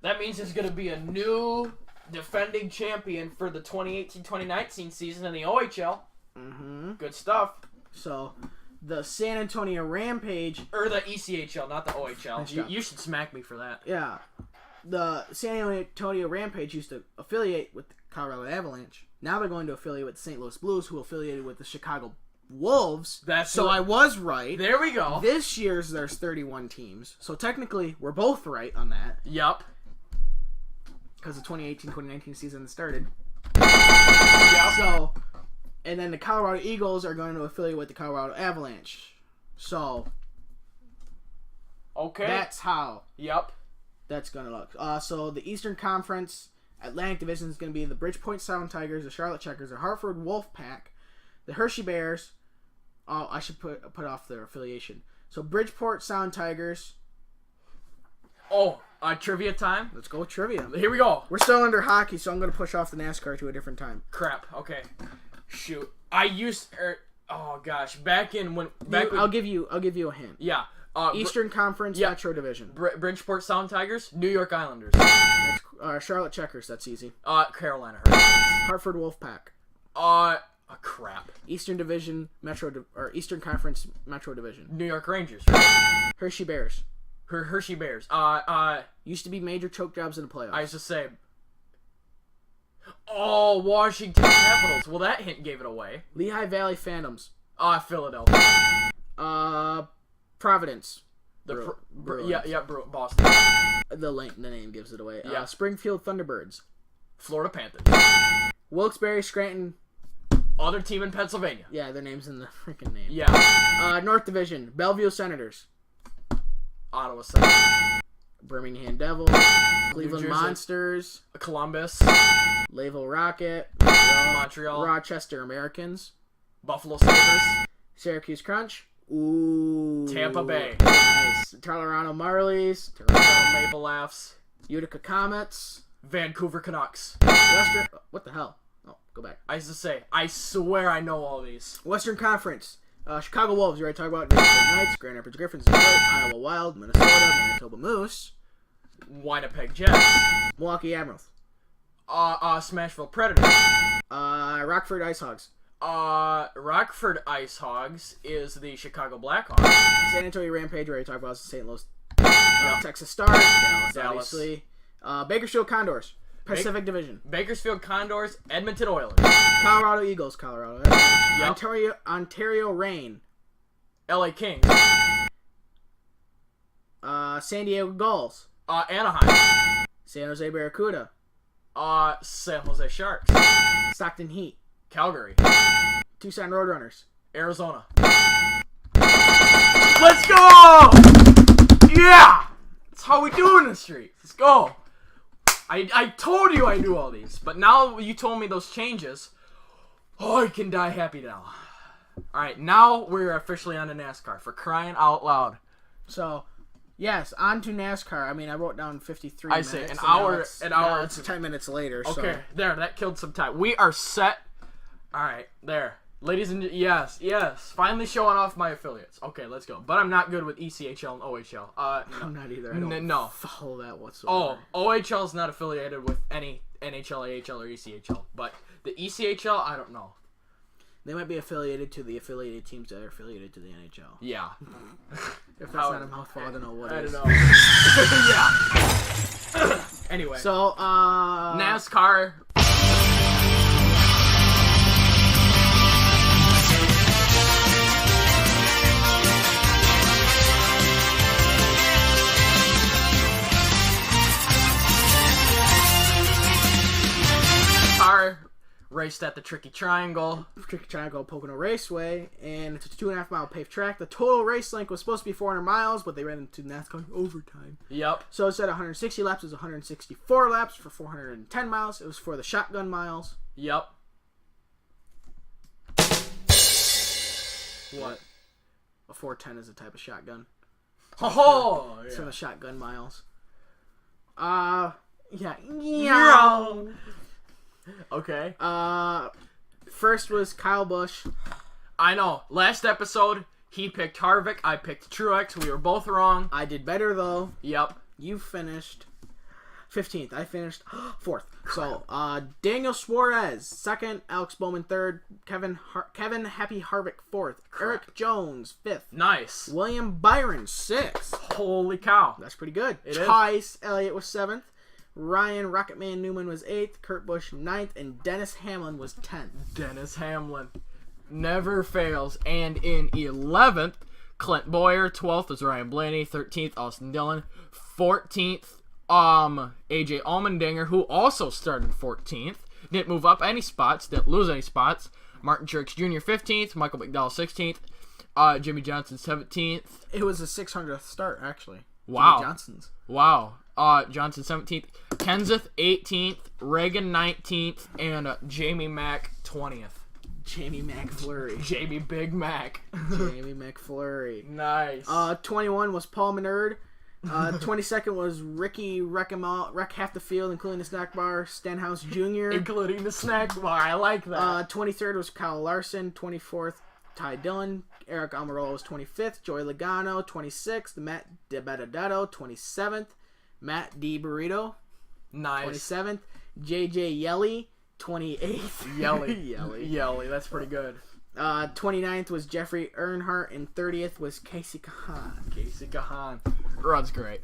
That means there's going to be a new defending champion for the 2018-2019 season in the OHL. Mm-hmm. Good stuff. So, the San Antonio Rampage... Or the ECHL, not the OHL. You should smack me for that. Yeah. The San Antonio Rampage used to affiliate with the Colorado Avalanche. Now they're going to affiliate with the St. Louis Blues, who affiliated with the Chicago Wolves. I was right. There we go. This year's there's 31 teams. So technically, we're both right on that. Yup. Because the 2018-2019 season started. Yep. So, and then the Colorado Eagles are going to affiliate with the Colorado Avalanche. So, okay. That's how. Yep. That's going to look. So the Eastern Conference Atlantic Division is going to be the Bridgeport Sound Tigers, the Charlotte Checkers, the Hartford Wolfpack, the Hershey Bears. Oh, I should put off their affiliation. So Bridgeport Sound Tigers. Oh, trivia time? Let's go with trivia. Here we go. We're still under hockey, so I'm going to push off the NASCAR to a different time. Crap. Okay. Shoot. Oh gosh. I'll give you a hint. Yeah. Eastern Conference Metro Division. Bridgeport Sound Tigers, New York Islanders. Charlotte Checkers, that's easy. Carolina Hurricanes. Hartford Wolfpack. Crap. Eastern Division Eastern Conference Metro Division. New York Rangers. Hershey Bears. Hershey Bears. Used to be major choke jobs in the playoffs. I used to say. Oh, Washington Capitals. Well, that hint gave it away. Lehigh Valley Phantoms. Philadelphia. Providence. Boston. The name gives it away. Yeah. Springfield Thunderbirds. Florida Panthers. Wilkes-Barre, Scranton. Other team in Pennsylvania. Yeah, their name's in the freaking name. Yeah. North Division. Bellevue Senators. Ottawa Senators. Birmingham Devils. Cleveland Monsters. Columbus. Louisville Rocket. Montreal. Rochester Americans. Buffalo Sabres. Syracuse Crunch. Ooh. Tampa Bay. Nice. Toronto Marlies. Toronto Maple Laughs. Utica Comets. Vancouver Canucks. What the hell? Oh, go back. I used to say, I swear I know all these. Western Conference. Chicago Wolves, you already talked about. Minnesota Knights, Grand Rapids Griffins, Detroit, Iowa Wild, Minnesota, Manitoba Moose. Winnipeg Jets. Milwaukee Admirals. Smashville Predators. Rockford Ice Hogs. Rockford Ice Hogs is the Chicago Blackhawks. San Antonio Rampage, we already talked about. St. Louis. Texas Stars. Dallas, obviously. Bakersfield Condors. Pacific Division. Bakersfield Condors. Edmonton Oilers. Colorado Eagles. Colorado. Yep. Ontario Reign. LA Kings. San Diego Gulls. Anaheim. San Jose Barracuda. San Jose Sharks. Stockton Heat. Calgary. Tucson Roadrunners. Arizona. Let's go! Yeah! That's how we do in the street. Let's go. I told you I knew all these, but now you told me those changes. Oh, you can die happy now. Alright, now we're officially on to NASCAR, for crying out loud. So, yes, on to NASCAR. I mean, I wrote down 53 I minutes. say an hour. It's 10 minutes later. Okay, so. there, that killed some time. We are set. Alright, there. Ladies and yes, finally showing off my affiliates. Okay, let's go. But I'm not good with ECHL and OHL. No. I'm not either. I don't no. follow that whatsoever. Oh, OHL is not affiliated with any NHL, AHL, or ECHL. But the ECHL, I don't know. They might be affiliated to the affiliated teams that are affiliated to the NHL. Yeah. If that's not a mouthful, I don't know what it is. I don't know. Yeah. Anyway. So, NASCAR. Raced at the Tricky Triangle. Tricky Triangle Pocono Raceway, and it's a 2.5 mile paved track. The total race length was supposed to be 400 miles, but they ran into NASCAR overtime. Yep. So instead of 160 laps, it was 164 laps for 410 miles. It was for the shotgun miles. Yep. What? A 410 is a type of shotgun. Oh, It's for yeah. the shotgun miles. Yeah. Okay. First was Kyle Busch. I know. Last episode, he picked Harvick. I picked Truex. We were both wrong. I did better though. Yep. You finished 15th. I finished 4th. So, Daniel Suarez, 2nd. Alex Bowman, 3rd. Kevin Happy Harvick, 4th. Eric Jones, 5th. Nice. William Byron, 6th. Holy cow. That's pretty good. It is. Chase Elliott was 7th. Ryan Rocketman Newman was 8th. Kurt Busch, 9th. And Dennis Hamlin was 10th. Dennis Hamlin never fails. And in 11th, Clint Boyer. 12th was Ryan Blaney. 13th, Austin Dillon. 14th, AJ Allmendinger, who also started 14th. Didn't move up any spots. Didn't lose any spots. Martin Truex Jr. 15th. Michael McDowell 16th. Jimmy Johnson 17th. It was a 600th start, actually. Wow. Jimmy Johnson's. Wow. Johnson 17th. Kenseth 18th. Reagan 19th. And Jamie Mack 20th. Jamie McFlurry. Jamie Big Mac. Jamie McFlurry. Nice. 21 was Paul Menard. 22nd was Ricky Wreck half the field, including the snack bar, Stenhouse Jr. Including the snack bar. I like that. 23rd was Kyle Larson. 24th, Ty Dillon. Eric Almirola was 25th. Joey Logano, 26th. Matt DiBenedetto, 27th. Matt DiBurrito, Nice. 27th. JJ Yelly, 28th. Yelly. That's pretty good. 29th was Jeffrey Earnhardt, and 30th was Casey Kahan. Casey Kahan. Rod's great.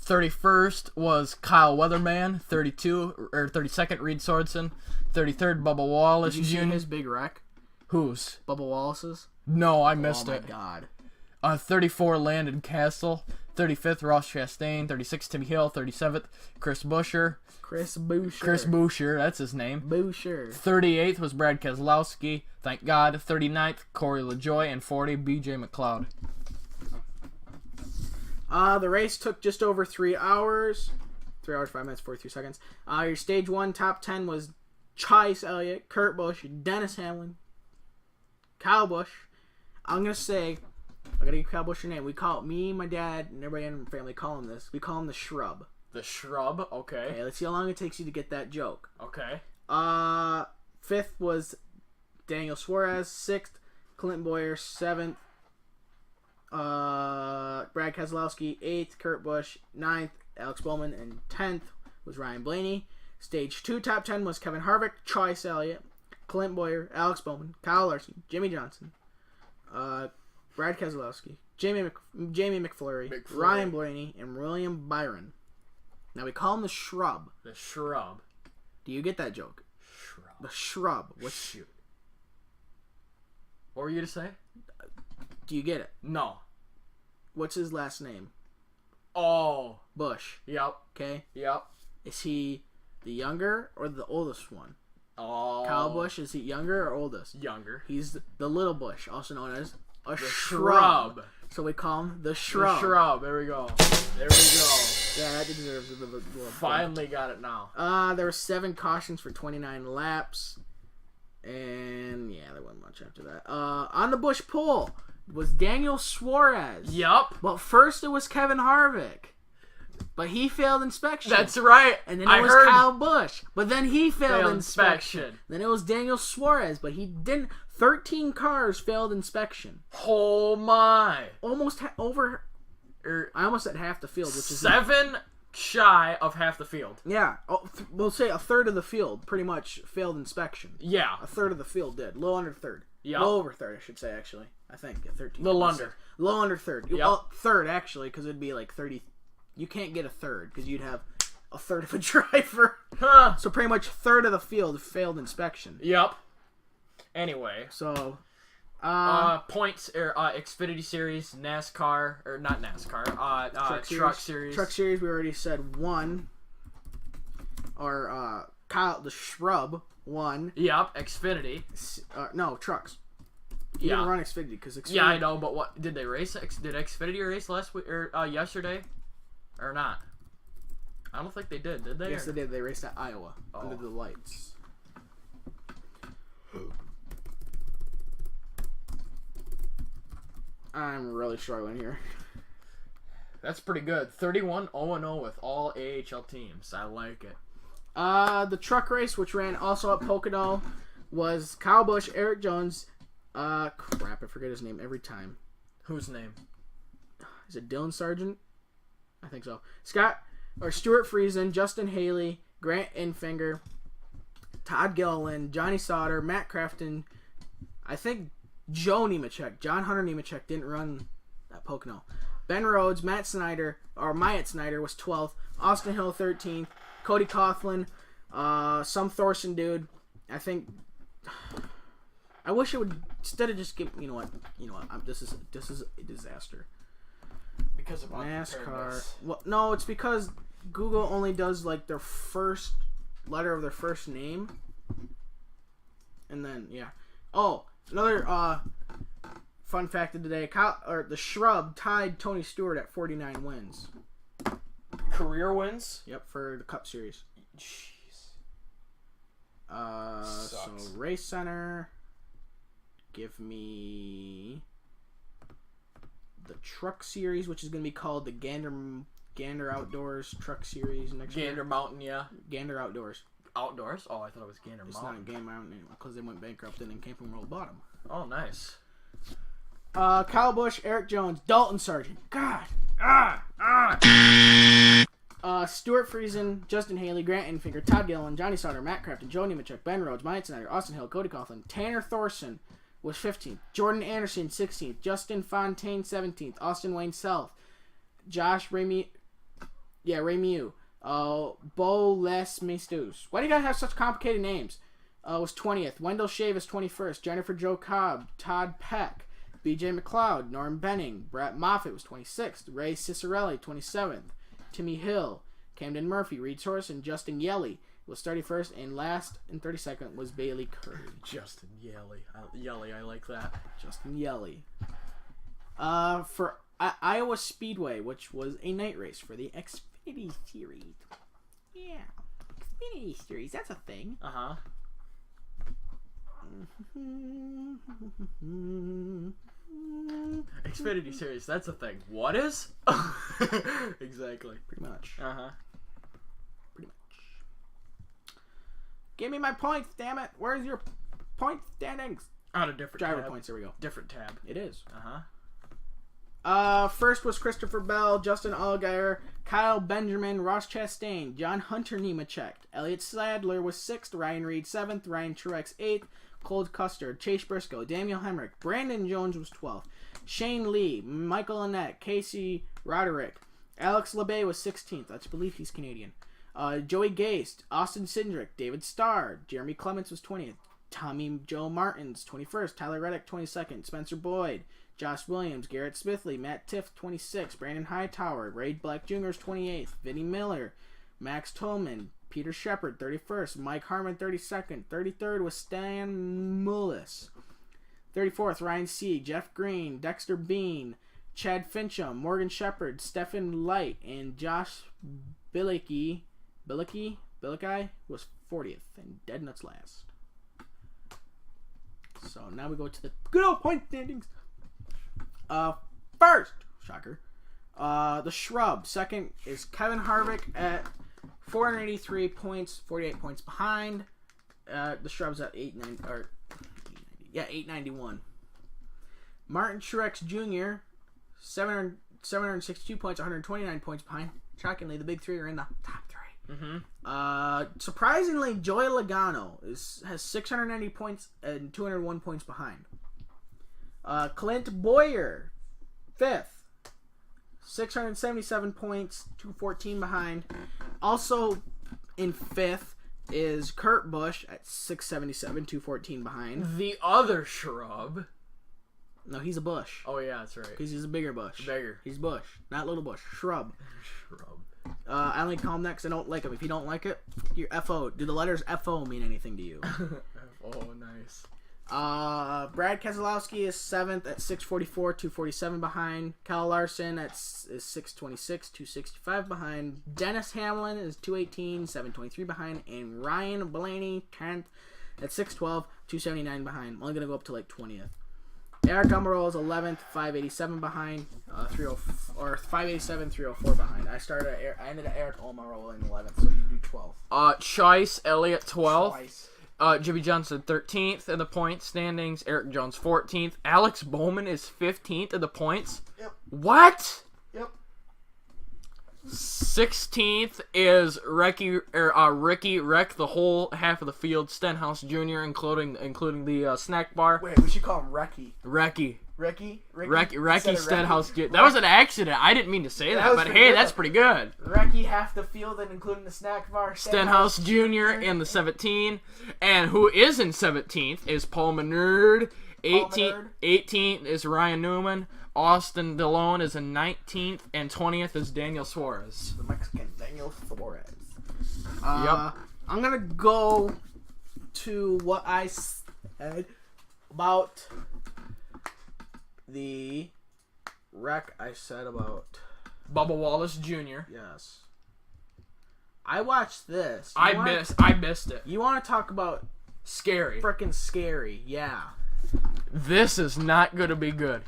31st was Kyle Weatherman. 32nd, Reed Sorensen. 33rd, Bubba Wallace Did you Jr. see his big wreck? Whose? Bubba Wallace's? No, I missed Oh my it. god. 34, Landon Castle. 35th, Ross Chastain. 36th, Timmy Hill. 37th, Chris Buescher. Chris Buescher. Chris Buescher, that's his name. Buescher. 38th was Brad Keselowski. Thank God. 39th, Corey LaJoie. And 40, BJ McLeod. The race took just over 3 hours. 3 hours, 5 minutes, 43 seconds. Your stage 1 top 10 was Chase Elliott, Kurt Busch, Dennis Hamlin, Kyle Busch. I'm going to give Kyle Busch your name. Me, my dad, and everybody in the family call him this. We call him the Shrub. The Shrub, okay. Okay, let's see how long it takes you to get that joke. Okay. 5th was Daniel Suarez. 6th, Clint Boyer. 7th, Brad Keselowski. 8th, Kurt Busch. 9th, Alex Bowman. And 10th was Ryan Blaney. Stage 2 top 10 was Kevin Harvick, Chase Elliott, Clint Boyer, Alex Bowman, Kyle Larson, Jimmy Johnson, Brad Keselowski, Jamie McFlurry, Ryan Blaney, and William Byron. Now we call him the Shrub. The Shrub. Do you get that joke? Shrub. The Shrub. Shoot. What were you to say? Do you get it? No. What's his last name? Oh. Bush. Yep. Okay. Yep. Is he the younger or the oldest one? Oh. Kyle Busch, is he younger or oldest? Younger. He's the little Bush, also known as a The shrub. So we call him the Shrub. The Shrub. There we go. There we go. Yeah, that deserves a little Finally got it now. There were 7 cautions for 29 laps. And yeah, there wasn't much after that. On the Busch pole was Daniel Suarez. Yup. But first it was Kevin Harvick. But he failed inspection. That's right. And then it was Kyle Busch. But then he failed inspection. Then it was Daniel Suarez, but he didn't. 13 cars failed inspection. Oh my. Almost over. I almost said half the field, which is 7 shy of half the field. Yeah, we'll say a third of the field pretty much failed inspection. Yeah. A third of the field did. Low under third. Yeah. Low over third, I should say, actually. I think. 13. Little under. Low under third. Yep. Well, third, actually, because it'd be like 30. You can't get a third, because you'd have a third of a driver. Huh. So pretty much third of the field failed inspection. Yep. Anyway. So, points, Xfinity Series, NASCAR, or not NASCAR, Truck Series. Truck Series, we already said 1. Or, Kyle, the Shrub, won. Yep, Xfinity. No, trucks. He Yeah. didn't run Xfinity because Xfinity. Yeah, I know, but what did they race? Did Xfinity race last week or yesterday, or not? I don't think they did. Did they? Yes, they did. They raced at Iowa under Oh. the lights. I'm really struggling here. That's pretty good. 31-0-0 with all AHL teams. I like it. The truck race, which ran also at Pocono, was Kyle Busch, Eric Jones. Crap, I forget his name every time. Whose name? Is it Dylan Sargent? I think so. Stuart Friesen, Justin Haley, Grant Enfinger, Todd Gilliland, Johnny Sauter, Matt Crafton. I think John Hunter Nemechek didn't run at Pocono. Ben Rhodes, Myatt Snyder was 12th. Austin Hill 13th. Cody Coughlin, some Thorson dude. I think. I wish it would instead of just give. You know what? This is a disaster. Because of NASCAR. Well, no, it's because Google only does like their first letter of their first name, and then yeah. Oh, another fun fact of today: the Shrub tied Tony Stewart at 49 wins. Career wins? Yep, for the Cup Series. Jeez. So Race Center. Give me the Truck Series, which is going to be called the Gander Outdoors Truck Series next year. Gander Mountain, yeah. Gander Outdoors. Outdoors? Oh, I thought it was Gander It's Mountain. not Gander Mountain anymore because they went bankrupt and then Camping World bought them. Oh, nice. Kyle Busch, Eric Jones, Dalton Sargent. God. Stuart Friesen, Justin Haley, Grant Enfinger, Todd Gilliland, Johnny Sauter, Matt Crafton, Joe Nemechek, Ben Rhodes, Myatt Snyder, Austin Hill, Cody Coughlin, Tanner Thorson was 15th, Jordan Anderson 16th, Justin Fontaine 17th, Austin Wayne South, Josh Remieux, Bo Les Mestus. Why do you guys have such complicated names? Was 20th, Wendell Shave is 21st, Jennifer Jo Cobb, Todd Peck, BJ McLeod, Norm Benning, Brett Moffitt was 26th, Ray Cicerelli 27th, Timmy Hill, Camden Murphy, Reed Sorson, Justin Yelly was 31st, and last and 32nd was Bailey Curry. Justin Yelly. I like that. Justin Yelly. For Iowa Speedway, which was a night race for the Xfinity Series. Yeah, Xfinity Series, that's a thing. Uh-huh. Xfinity Series, that's a thing. What is? Exactly. Pretty much. Uh-huh. Pretty much. Give me my points, damn it. Where's your point standings? On a different Driver tab. points, there we go. Different tab. It is. Uh-huh. First was Christopher Bell, Justin Allgaier, Kyle Benjamin, Ross Chastain, John Hunter Nemechek, Elliott Sadler was 6th, Ryan Reed 7th, Ryan Truex 8th, Cole Custer, Chase Briscoe, Daniel Hemrick, Brandon Jones was 12th, Shane Lee, Michael Annette, Casey Roderick, Alex LeBay was 16th, I believe he's Canadian, Joey Gast, Austin Cindric, David Starr, Jeremy Clements was 20th, Tommy Joe Martins 21st, Tyler Reddick 22nd, Spencer Boyd, Josh Williams, Garrett Smithley, Matt Tiff 26th, Brandon Hightower, Ray Black Jr. 28th, Vinnie Miller, Max Tolman, Peter Shepard 31st, Mike Harmon 32nd, 33rd was Stan Mullis, 34th Ryan C., Jeff Green, Dexter Bean, Chad Fincham, Morgan Shepard, Stephen Light, and Josh Billicky was 40th, and Dead Nuts last. So now we go to the good old point standings. First, shocker, the Shrub. Second is Kevin Harvick at 483 points, 48 points behind. The Shrub's at 891. Martin Truex Jr. 762 points, 129 points behind. Shockingly, the big three are in the top three. Mm-hmm. Surprisingly, Joey Logano has 690 points and 201 points behind. Clint Boyer, 5th, 677 points, 214 behind. Also in 5th is Kurt Busch at 677, 214 behind. The other Shrub. No, he's a Busch. Oh, yeah, that's right. Because he's a bigger Busch. Bigger. He's Busch, not Little Busch. Shrub. Shrub. I only call them that because I don't like them. If you don't like it, you're FO. Do the letters FO mean anything to you? Oh, nice. Brad Keselowski is 7th at 6:44, 2:47 behind. Kyle Larson is 6:26, 2:65 behind. Dennis Hamlin is 2:18, 7:23 behind. And Ryan Blaney 10th at 6:12, 2:79 behind. I'm only going to go up to like 20th. Eric Almirola is 11th, 5:87 behind. 5:87, 3:04 behind. I ended at Eric Almirola in 11th, so you do 12th. Chase Elliott 12th. Twice. Jimmy Johnson 13th in the points standings. Eric Jones 14th. Alex Bowman is 15th in the points. Yep. What? Yep. 16th is Ricky wrecked the whole half of the field. Stenhouse Jr. including the snack bar. Wait, we should call him Recky. Recky Instead of Stenhouse Recky. Jr. That was an accident. I didn't mean to say that, was but pretty hey, good. that's pretty good. Recky half the field and including the snack bar. Stenhouse Jr. in the 17, and who is in 17th is Paul Menard. 18th is Ryan Newman. Austin DeLone is in 19th, and 20th is Daniel Suarez. The Mexican Daniel Suarez. Yep. I'm gonna go to what I said about the wreck I said about. Bubba Wallace Jr. Yes. I watched this. I missed it. You want to talk about Scary. freaking scary? Yeah. This is not going to be good.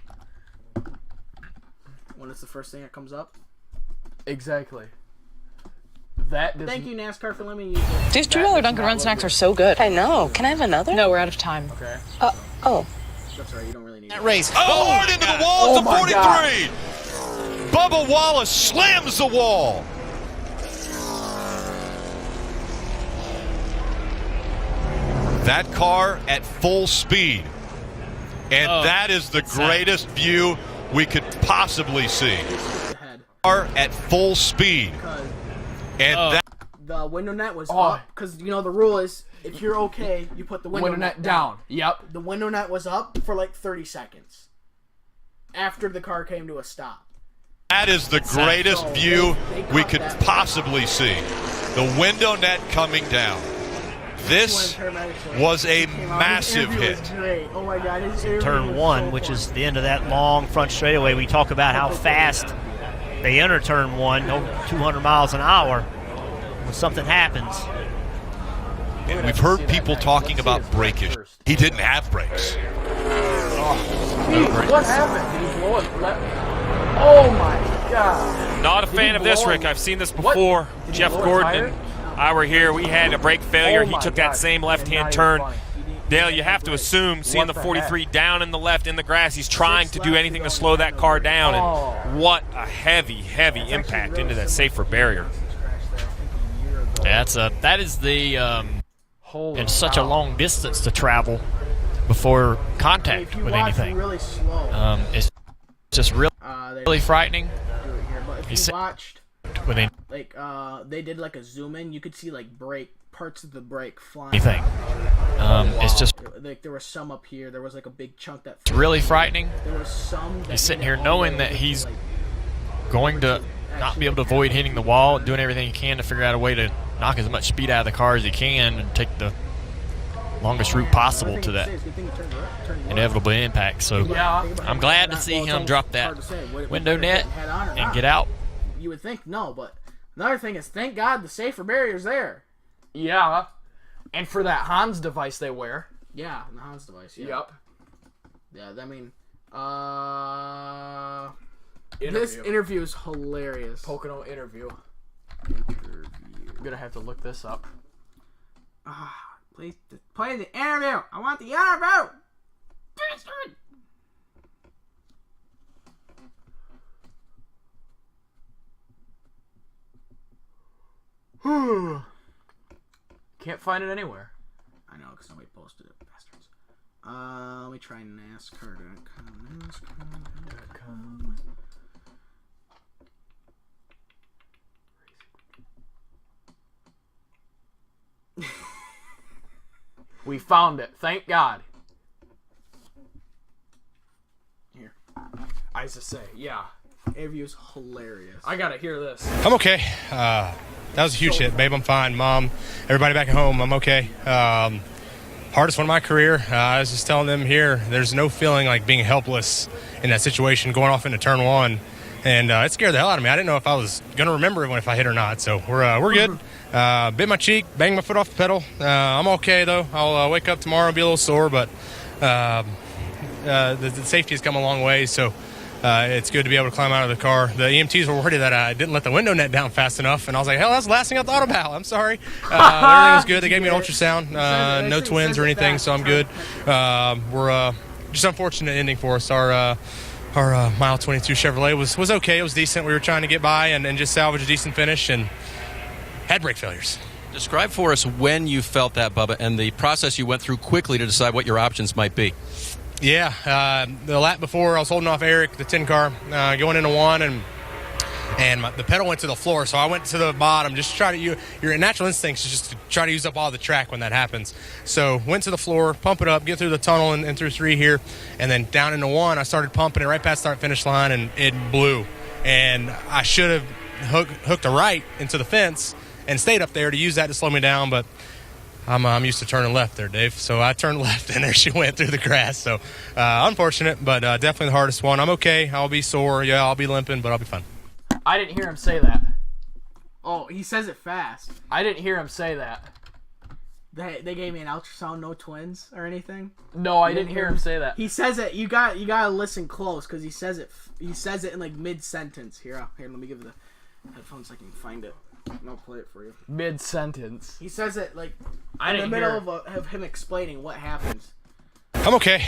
When it's the first thing that comes up. Exactly. That does Thank you, NASCAR, for letting me use it. These $2 Dunkin' Run snacks are so good. I know. Can I have another? No, we're out of time. Okay. Oh. That's alright. You don't really need it. Race hard into the walls of 43. God. Bubba Wallace slams the wall. That car at full speed. And that is the greatest view we could possibly see. Ahead. Car at full speed. Because And that the window net was up. Because, you know, the rule is if you're okay, you put the window net down. Yep. The window net was up for like 30 seconds. After the car came to a stop. that is the greatest So view they we caught could that. possibly see. The window net coming down. This was a massive hit. Oh my God, his interview Turn was one, so which fun. is the end of that long front straightaway. We talk about how fast they enter turn one, over 200 miles an hour. When something happens, And we've heard people talking about brake issues. He didn't have brakes. What happened? Did he blow it? Oh my God. Not a fan of this, Rick. I've seen this before. Jeff Gordon and I were here. We had a brake failure. Oh He my took God. that same Not left-hand even turn. funny. Dale, you have to assume, seeing the What the 43 down in the left in the grass, he's trying to do anything to slow that car down. And what a heavy, heavy impact into that safer barrier. that is the Holy and such a cow. long distance to travel before If contact you with watch anything. really slow, It's just they really frightening. do it here. But if He's- you watched, With like, they did like a zoom in, you could see like parts of the brake flying. anything, it's just Like there was some up here. There was like a big chunk that. really frightening. There was some. That He's sitting made it here all knowing the that way he's like, going to not be able to avoid hitting the wall, doing everything he can to figure out a way to knock as much speed out of the car as he can and take the longest route possible to that inevitable impact. So Yeah. I'm glad to see him drop that window net and get out. You would think no, but another thing is, thank God the safer barrier's there. Yeah. And for that Hans device they wear. Yeah, the Hans device. Yeah. Yep. Yeah, I mean, this interview is hilarious. Pocono interview. I'm gonna have to look this up. Please play the interview. I want the interview. Bastard. Can't find it anywhere. I know, because nobody posted it, bastards. Let me try NASCAR.com. NASCAR.com. We found it. Thank God. Here. I was to say, yeah. interview's hilarious. I gotta hear this. I'm okay. That was a huge hit, babe. I'm fine. Mom, everybody back at home, I'm okay. Hardest one of my career. I was just telling them here, there's no feeling like being helpless in that situation, going off into turn one. And it scared the hell out of me. I didn't know if I was going to remember it if I hit or not. So we're good. Bit my cheek, banged my foot off the pedal. I'm okay, though. I'll wake up tomorrow and be a little sore, but the safety has come a long way. So it's good to be able to climb out of the car. The EMTs were worried that I didn't let the window net down fast enough. And I was like, hell, that's the last thing I thought about. I'm sorry. Everything was good. They gave me an ultrasound. No twins or anything, so I'm good. We're just unfortunate ending for us. Our mile 22 Chevrolet was okay. It was decent. We were trying to get by and just salvage a decent finish and had brake failures. Describe for us when you felt that, Bubba, and the process you went through quickly to decide what your options might be. Yeah, the lap before I was holding off Eric, the 10 car, going into one, and the pedal went to the floor, so I went to the bottom. Just try to your natural instinct is just to try to use up all the track when that happens. So went to the floor, pump it up, get through the tunnel and through 3 here, and then down into 1. I started pumping it right past start finish line, and it blew. And I should have hooked a right into the fence and stayed up there to use that to slow me down, but I'm used to turning left there, Dave. So I turned left, and there she went through the grass. So unfortunate, but definitely the hardest one. I'm okay. I'll be sore. Yeah, I'll be limping, but I'll be fine. I didn't hear him say that. Oh, he says it fast. I didn't hear him say that. They gave me an ultrasound, no twins or anything. No, I didn't hear him say that. He says it. You gotta listen close because he says it. He says it in like mid sentence. Here, let me give you the headphones so I can find it. And I'll play it for you. Mid sentence. He says it like in the middle of him explaining what happens. I'm okay.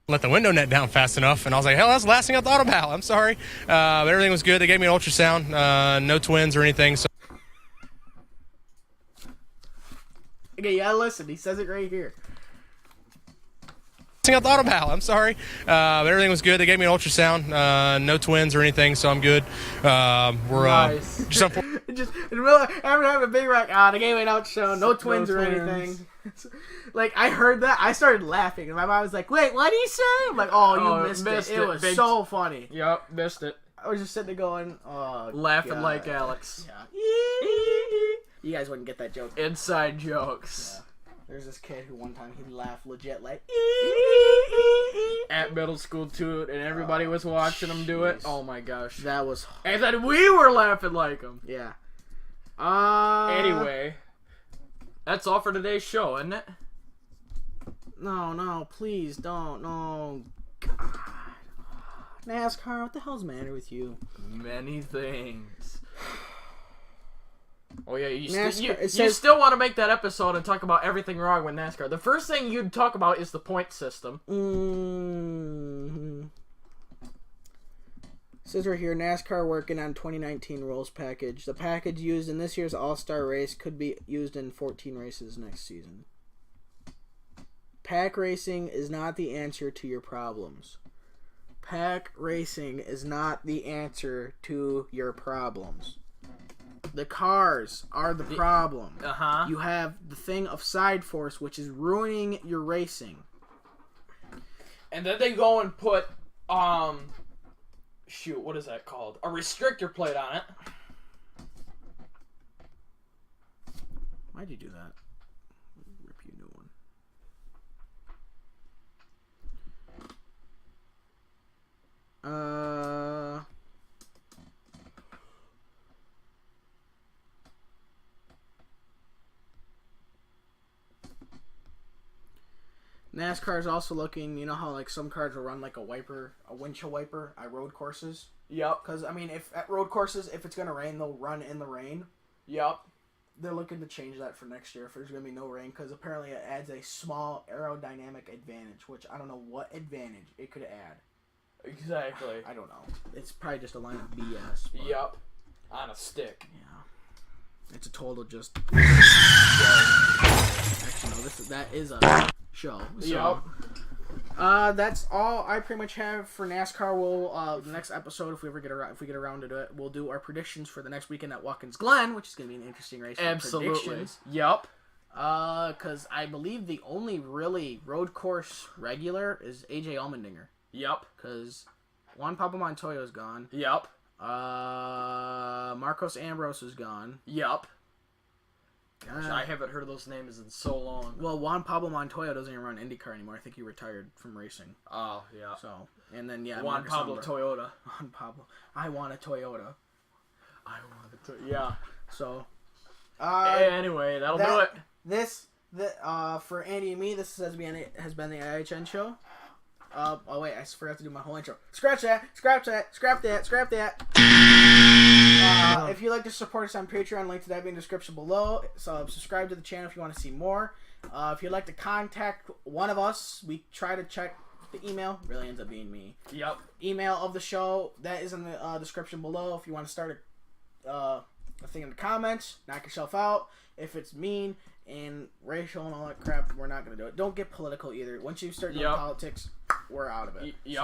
Let the window net down fast enough, and I was like, hell, that's the last thing I thought about. I'm sorry. But everything was good. They gave me an ultrasound. No twins or anything. So. Okay, yeah, listen. He says it right here. I thought about. I'm sorry. But everything was good. They gave me an ultrasound. No twins or anything, so I'm good. Nice. Just in the middle of having a big rock. They gave me an ultrasound. No twins or anything. Like, I heard that. I started laughing. And my mom was like, wait, what did he say? I'm like, oh, you missed it. It was so funny. Yep, missed it. I was just sitting there going, oh, laughing God. like Alex. Yeah. You guys wouldn't get that joke. Inside jokes. Yeah. There's this kid who one time he laughed legit like at middle school too, and everybody was watching him do it. Oh my gosh, that was. And then we were laughing like him. Yeah. Anyway, that's all for today's show, isn't it? No, please don't. No. God. NASCAR, what the hell's the matter with you? Many things. Oh yeah, you still want to make that episode and talk about everything wrong with NASCAR. The first thing you'd talk about is the point system. Mm-hmm. It says right here, NASCAR working on 2019 rules package. The package used in this year's All-Star race could be used in 14 races next season. Pack racing is not the answer to your problems. Pack racing is not the answer to your problems. The cars are the problem. You have the thing of side force, which is ruining your racing. And then they go and put, shoot, what is that called? A restrictor plate on it. Why'd you do that? Rip you a new one. NASCAR is also looking, you know how like some cars will run like a windshield wiper at road courses? Yep. Because, I mean, if at road courses, if it's going to rain, they'll run in the rain. Yep. They're looking to change that for next year if there's going to be no rain, because apparently it adds a small aerodynamic advantage, which I don't know what advantage it could add. Exactly. I don't know. It's probably just a line of BS. But, yep. On a stick. Yeah. It's a total just... Actually, no, that is a show. So, yep. That's all I pretty much have for NASCAR. We'll the next episode, if we get around to it, we'll do our predictions for the next weekend at Watkins Glen, which is going to be an interesting race. Absolutely. Yep. Because I believe the only really road course regular is AJ Allmendinger. Yep. Because Juan Papa Montoya is gone. Yep. Marcos Ambrose is gone. Yup. I haven't heard those names in so long. Well, Juan Pablo Montoya doesn't even run IndyCar anymore. I think he retired from racing. Oh, yeah. So, and then Juan Marcos Pablo Ambrose. Toyota. Juan Pablo. I want a Toyota. Yeah. So, anyway, that'll do it. For Andy and me, this has been the IHN show. Oh wait, I forgot to do my whole intro. Scratch that. If you'd like to support us on Patreon, link to that in the description below. So subscribe to the channel if you want to see more. If you'd like to contact one of us, we try to check the email. Really ends up being me. Yep. Email of the show, that is in the description below. If you want to start a thing in the comments, knock yourself out. If it's mean and racial and all that crap, we're not going to do it. Don't get political either. Once you start doing politics, we're out of it. Yep.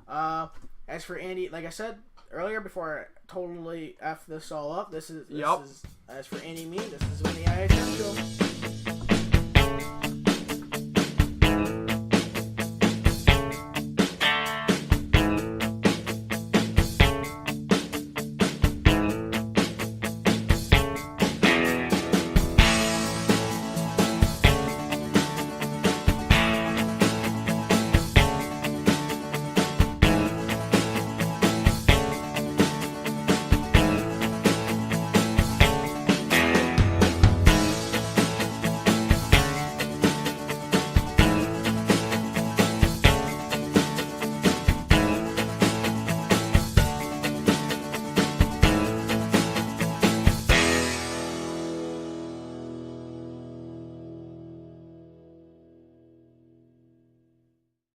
So, as for Andy, like I said earlier, before I totally F this all up, this is as for Andy and me, this has been the IHN show.